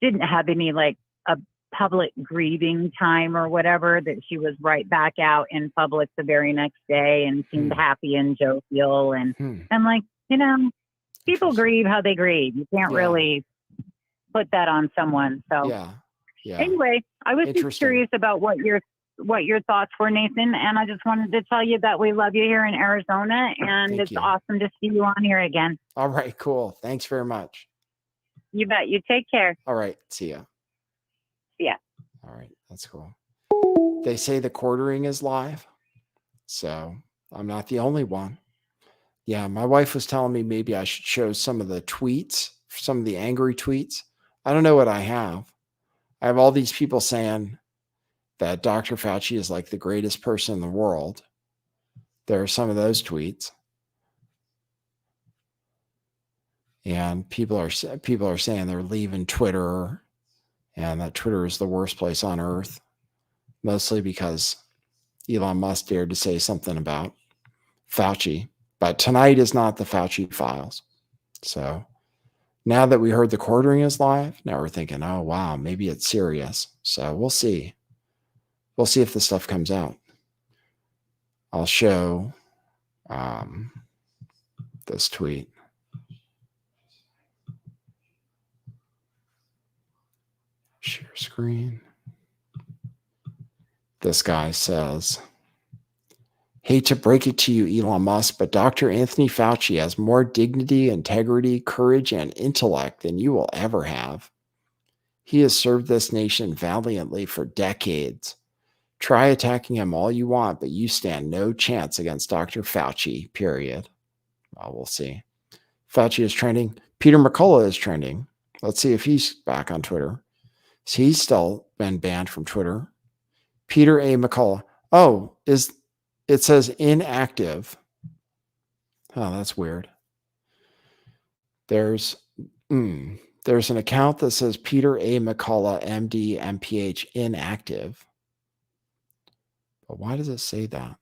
didn't have any like a public grieving time or whatever, that she was right back out in public the very next day and seemed happy and jovial. And I'm like, people grieve how they grieve. You can't really put that on someone. So anyway, I was just curious about what your thoughts were, Nathan. And I just wanted to tell you that we love you here in Arizona, and it's awesome to see you on here again.
All right, cool. Thanks very much.
You bet. You take care.
All right. See ya.
Yeah.
All right. That's cool. They say the quartering is live. So I'm not the only one. Yeah. My wife was telling me maybe I should show some of the tweets, some of the angry tweets. I don't know what I have. I have all these people saying that Dr. Fauci is like the greatest person in the world. There are some of those tweets. And people are saying they're leaving Twitter, and that Twitter is the worst place on earth, mostly because Elon Musk dared to say something about Fauci. But tonight is not the Fauci files. So now that we heard the quartering is live, now we're thinking, oh, wow, maybe it's serious. So we'll see. We'll see if the stuff comes out. I'll show this tweet. Share screen. This guy says, hate to break it to you, Elon Musk, but Dr. Anthony Fauci has more dignity, integrity, courage, and intellect than you will ever have. He has served this nation valiantly for decades. Try attacking him all you want, but you stand no chance against Dr. Fauci, period. Well, we'll see. Fauci is trending. Peter McCullough is trending. Let's see if he's back on Twitter. He's still been banned from Twitter. Peter A. McCullough. Oh, it says inactive. Oh, that's weird. There's an account that says Peter A. McCullough, MD, MPH, inactive. But why does it say that?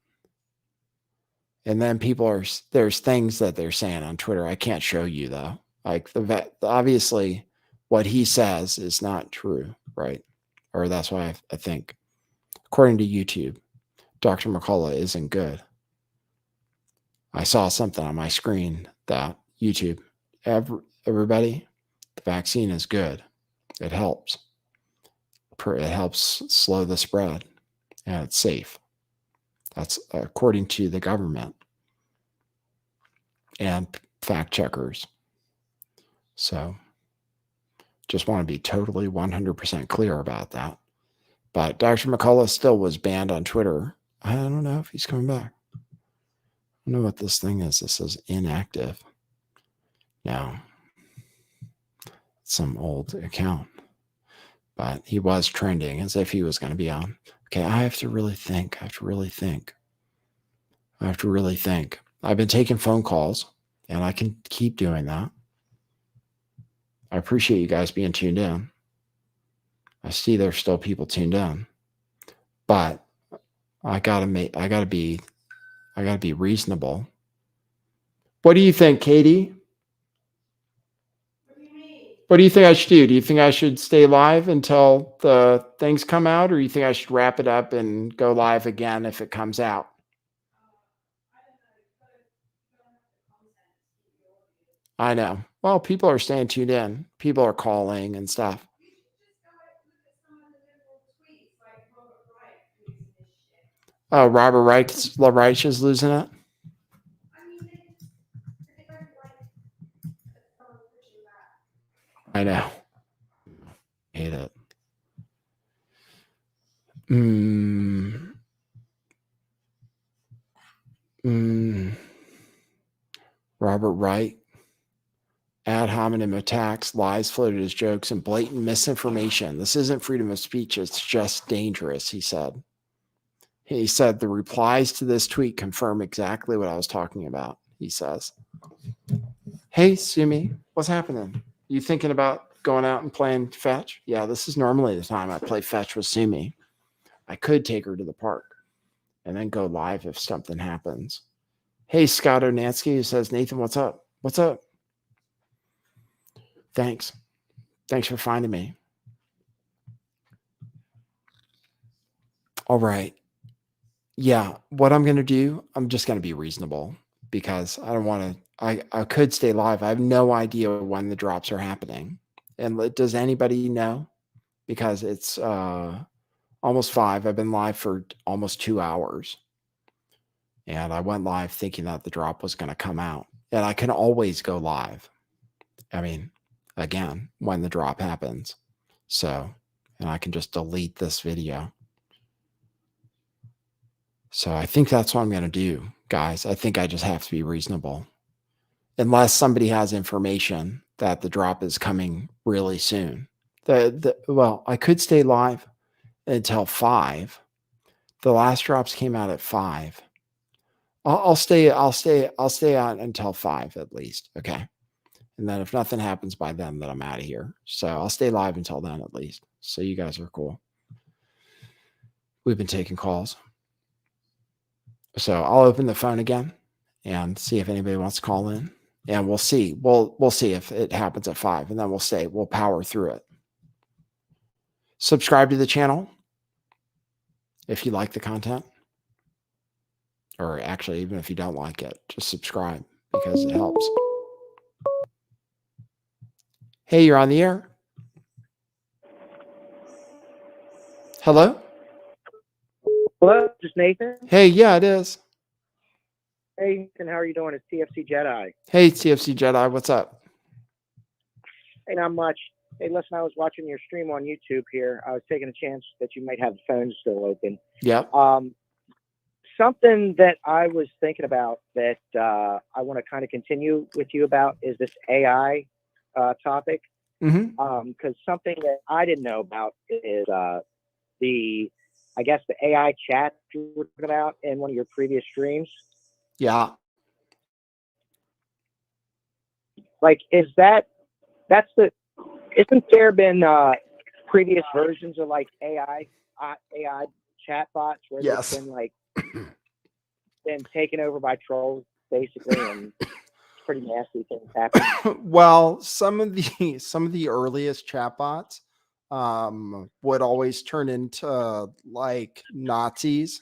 And then there's things that they're saying on Twitter. I can't show you though. Like obviously what he says is not true, right? Or that's why I think, according to YouTube, Dr. McCullough isn't good. I saw something on my screen that YouTube, everybody, the vaccine is good. It helps. It helps slow the spread, and it's safe. That's according to the government and fact checkers. So just want to be totally 100% clear about that. But Dr. McCullough still was banned on Twitter. I don't know if he's coming back. I don't know what this thing is. This says inactive. Now, some old account. But he was trending as if he was going to be on. Okay, I have to really think. I have to really think. I've been taking phone calls, and I can keep doing that. I appreciate you guys being tuned in. I see there's still people tuned in, but I gotta be reasonable. What do you think, Katie?
What do you mean?
What do you think I should do? Do you think I should stay live until the things come out, or do you think I should wrap it up and go live again if it comes out? I know. Well, people are staying tuned in. People are calling and stuff. Oh, Robert Reich is losing it. I know. Hate it. Robert Wright. Ad hominem attacks, lies floated as jokes, and blatant misinformation. This isn't freedom of speech. It's just dangerous, he said. He said the replies to this tweet confirm exactly what I was talking about, he says. Hey, Sumi, what's happening? You thinking about going out and playing fetch? Yeah, this is normally the time I play fetch with Sumi. I could take her to the park and then go live if something happens. Hey, Scott Onansky, who says, Nathan, what's up? What's up? Thanks. Thanks for finding me. All right. Yeah, what I'm going to do, I'm just going to be reasonable because I don't want to, I could stay live. I have no idea when the drops are happening. And does anybody know? Because it's almost 5. I've been live for almost 2 hours. And I went live thinking that the drop was going to come out. And I can always go live. I mean, again, when the drop happens. So, and I can just delete this video. So I think that's what I'm going to do, guys. I think I just have to be reasonable. Unless somebody has information that the drop is coming really soon. Well, I could stay live until 5. The last drops came out at 5. I'll stay on until 5 at least. Okay. And then if nothing happens by then I'm out of here. So I'll stay live until then at least. So you guys are cool. We've been taking calls. So I'll open the phone again and see if anybody wants to call in. And we'll see. We'll see if it happens at 5. And then we'll power through it. Subscribe to the channel if you like the content. Or actually, even if you don't like it, just subscribe because it helps. Hey, you're on the air. Hello?
Hello, just Nathan.
Hey, yeah, it is.
Hey, Nathan, how are you doing? It's TFC Jedi.
Hey, TFC Jedi, what's up?
Hey, not much. Hey, listen, I was watching your stream on YouTube here. I was taking a chance that you might have the phone still open.
Yep.
Something that I was thinking about that I want to kind of continue with you about is this AI topic. Because something that I didn't know about is the AI chat you were talking about in one of your previous streams.
Yeah.
Like, isn't there been previous versions of like AI chatbots where
Yes.
they've been like been taken over by trolls basically, and pretty nasty things happen.
Well, some of the earliest chatbots would always turn into like Nazis.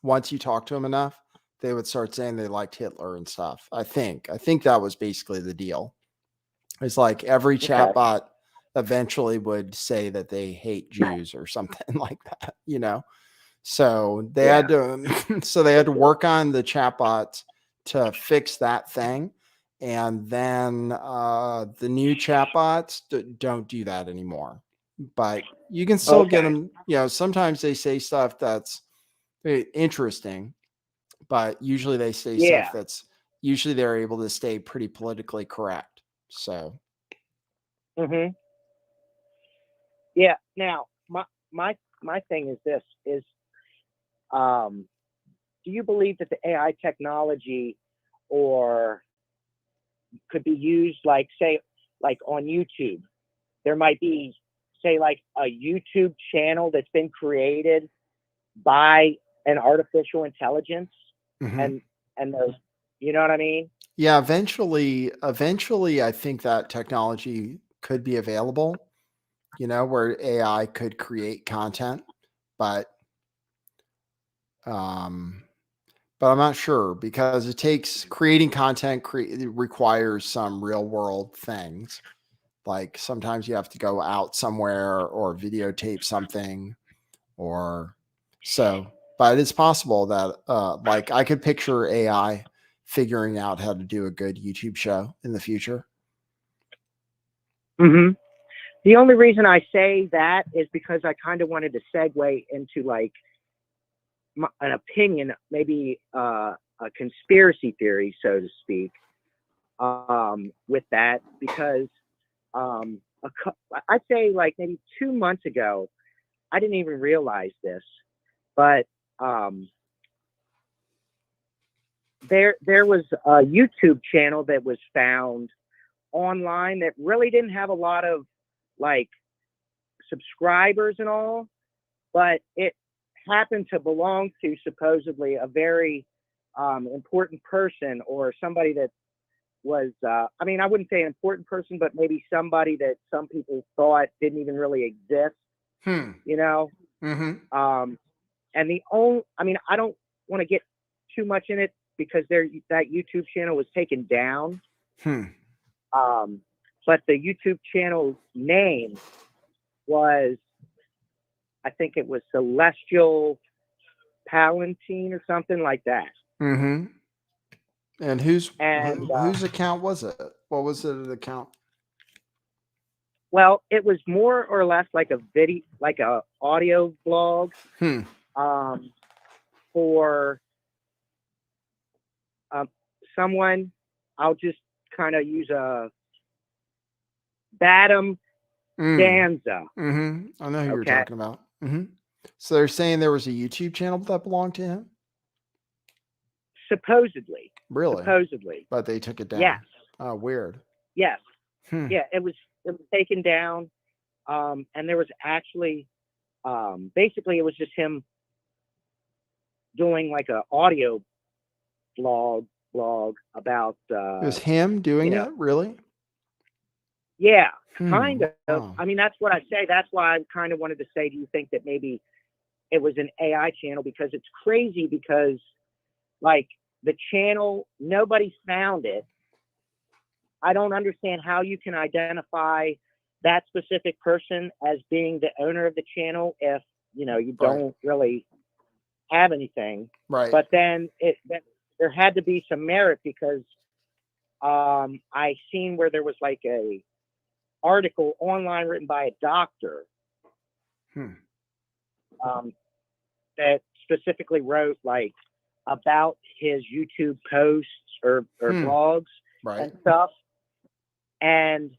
Once you talk to them enough, they would start saying they liked Hitler and stuff. I think that was basically the deal. It's like every
Okay.
chatbot eventually would say that they hate Jews or something like that, you know. So they
Yeah.
had to so they had to work on the chatbots to fix that thing. And then the new chatbots don't do that anymore. But you can still get
Okay.
them, you know, sometimes they say stuff that's very interesting, but usually they say
Yeah.
stuff that's usually they're able to stay pretty politically correct. So
hmm Yeah. Now, my thing is this: is do you believe that the AI technology or could be used, like say, like on YouTube? There might be, say, like a YouTube channel that's been created by an artificial intelligence,
mhm.
and those, you know what I mean?
Yeah, eventually I think that technology could be available, you know, where AI could create content, but um but I'm not sure because it takes creating content it requires some real world things. Like sometimes you have to go out somewhere or videotape something or so, but it's possible that like I could picture AI figuring out how to do a good YouTube show in the future.
hmm The only reason I say that is because I kind of wanted to segue into like an opinion, maybe a conspiracy theory, so to speak, with that, because I'd say like maybe 2 months ago, I didn't even realize this, but there was a YouTube channel that was found online that really didn't have a lot of like subscribers and all, but it happened to belong to supposedly a very important person, or somebody that was I mean, I wouldn't say an important person, but maybe somebody that some people thought didn't even really exist, you know.
Mm-hmm.
And the only, I mean, I don't want to get too much in it because that YouTube channel was taken down. But the YouTube channel name was, I think it was Celestial Palantine or something like that.
Mm-hmm. And whose
And
account was it? What was it an account?
well, it was more or less like a video, like a audio blog, for someone. I'll just kind of use a Badam Danza.
Mm-hmm. I know who you're
Okay.
talking about. Mm-hmm. So they're saying there was a YouTube channel that belonged to him?
Supposedly.
Really?
Supposedly.
But they took it down.
Yes.
Oh, weird.
Yes. Yeah, it was taken down. And there was actually, basically it was just him doing like a audio blog about,
It was him doing it? Really?
Yeah, kind of.
Wow.
I mean, that's what I say. That's why I kind of wanted to say, do you think that maybe it was an AI channel? Because it's crazy, because like the channel, nobody found it. I don't understand how you can identify that specific person as being the owner of the channel if, you know, you don't really have anything.
Right.
But then there had to be some merit, because I seen where there was like a article online written by a doctor that specifically wrote like about his YouTube posts or blogs and stuff. And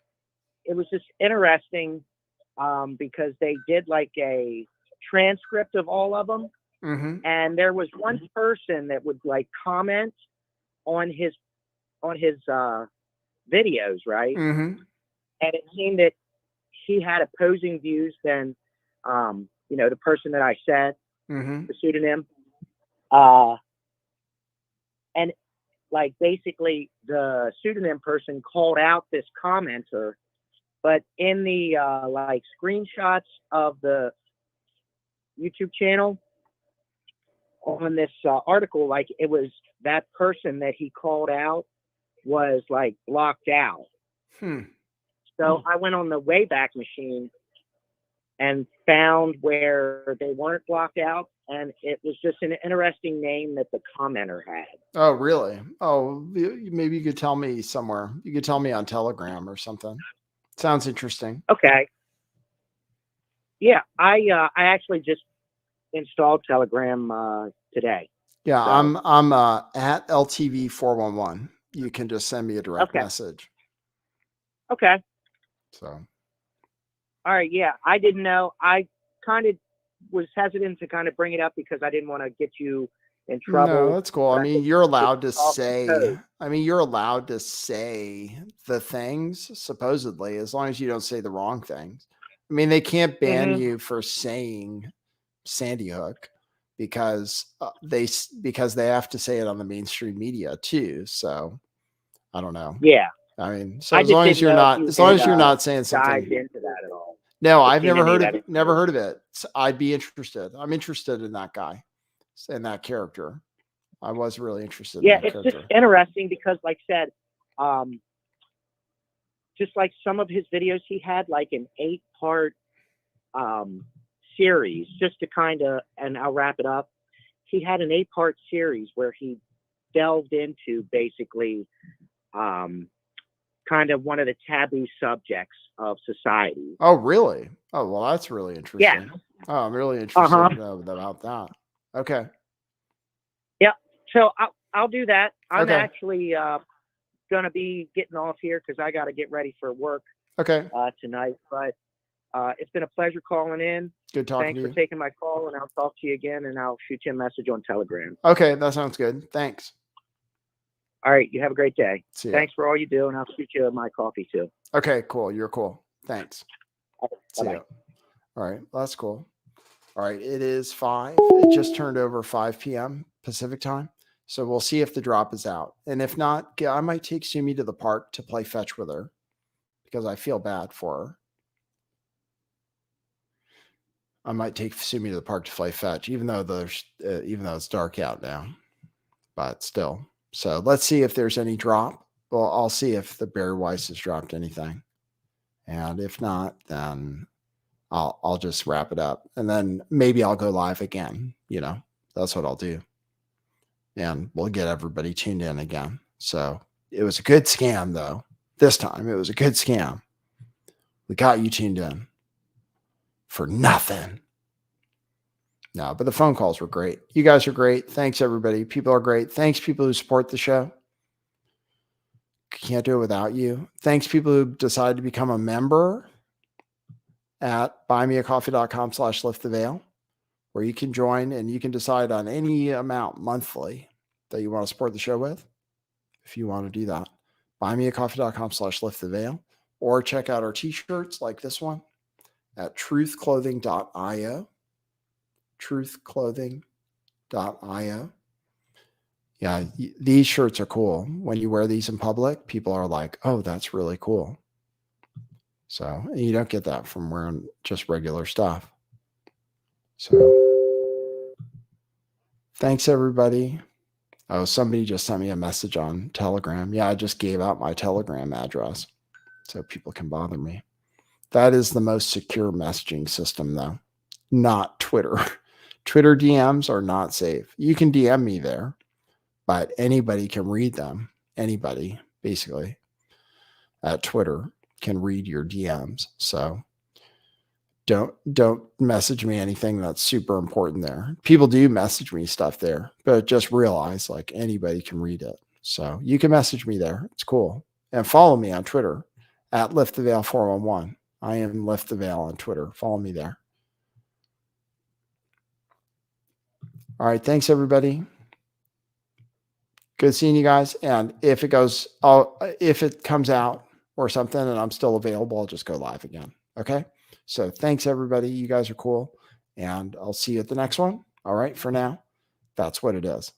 it was just interesting because they did like a transcript of all of them. And there was one person that would like comment on his videos, right? And it seemed that he had opposing views than, you know, the person that I said.
Mm-hmm.
the pseudonym. And like basically the pseudonym person called out this commenter, but in the like screenshots of the YouTube channel on this article, like it was that person that he called out was like blocked out. So I went on the Wayback Machine and found where they weren't blocked out, and it was just an interesting name that the commenter had.
Oh, really? Oh, maybe you could tell me somewhere. You could tell me on Telegram or something. Sounds interesting.
Okay. Yeah, I actually just installed Telegram today.
Yeah,
So-
I'm at LTV411. You can just send me a direct message.
Okay.
So,
All right. Yeah, I didn't know. I kind of was hesitant to kind of bring it up because I didn't want to get you in trouble.
no, that's cool. I
but
mean, you're allowed to
it's off the
say,
code.
you're allowed to say the things supposedly, as long as you don't say the wrong things. I mean, they can't ban you for saying Sandy Hook because they have to say it on the mainstream media too. So I don't know.
Yeah.
I mean, so
I
as
just
long as
didn't
you're
know if
not,
you
as long
had,
as you're not saying
dived
something.
into that at all.
No,
It
I've
seemed
never
to me
heard
that
of
it-
never heard of it. So I'd be interested. I'm interested in that guy, in that character. I was really interested
Yeah,
in that
it's
character.
just interesting because, like I said, just like some of his videos, he had like an 8-part series just to kind of, and I'll wrap it up. He had an 8-part series where he delved into basically kind of one of the taboo subjects of society.
Oh, really? Oh, well, that's really interesting.
Yeah.
Oh, I'm really interested
Uh-huh.
to know about that. Okay.
Yeah. So I'll do that. I'm
Okay.
actually going to be getting off here because I got to get ready for work
Okay.
tonight. But it's been a pleasure calling in.
Good talking
Thanks
to
for
you.
taking my call, and I'll talk to you again, and I'll shoot you a message on Telegram.
Okay, that sounds good. Thanks.
All right. You have a great day.
See ya.
Thanks for all you do, and I'll shoot you my coffee too.
Okay, cool. You're cool. Thanks. See
Bye-bye.
ya. All right, that's cool. All right, it is 5. It just turned over 5 p.m. Pacific time. So we'll see if the drop is out. And if not, I might take Sumi to the park to play fetch with her because I feel bad for her. I might take Sumi to the park to play fetch, even though it's dark out now, but still. So let's see if there's any drop. Well, I'll see if the Barry Weiss has dropped anything. And if not, then I'll just wrap it up. And then maybe I'll go live again. That's what I'll do. And we'll get everybody tuned in again. So it was a good scam, though. This time it was a good scam. We got you tuned in for nothing. No, but the phone calls were great. You guys are great. Thanks, everybody. People are great. Thanks, people who support the show. Can't do it without you. Thanks, people who decided to become a member at buymeacoffee.com/lifttheveil, where you can join and you can decide on any amount monthly that you want to support the show with. If you want to do that, buymeacoffee.com/lifttheveil, or check out our t-shirts like this one at truthclothing.io. truthclothing.io. Yeah, these shirts are cool. When you wear these in public, people are like, oh, that's really cool. So you don't get that from wearing just regular stuff. So thanks, everybody. Oh, somebody just sent me a message on Telegram. Yeah, I just gave out my Telegram address so people can bother me. That is the most secure messaging system, though, not Twitter. Twitter DMs are not safe. You can DM me there, but anybody can read them. Anybody, basically, at Twitter can read your DMs. So don't message me anything that's super important there. People do message me stuff there, but just realize like anybody can read it. So you can message me there. It's cool. And follow me on Twitter at lifttheveil411. I am Lift the Veil on Twitter. Follow me there. All right. Thanks, everybody. Good seeing you guys. And if it comes out or something and I'm still available, I'll just go live again. Okay. So thanks, everybody. You guys are cool. And I'll see you at the next one. All right. For now, that's what it is.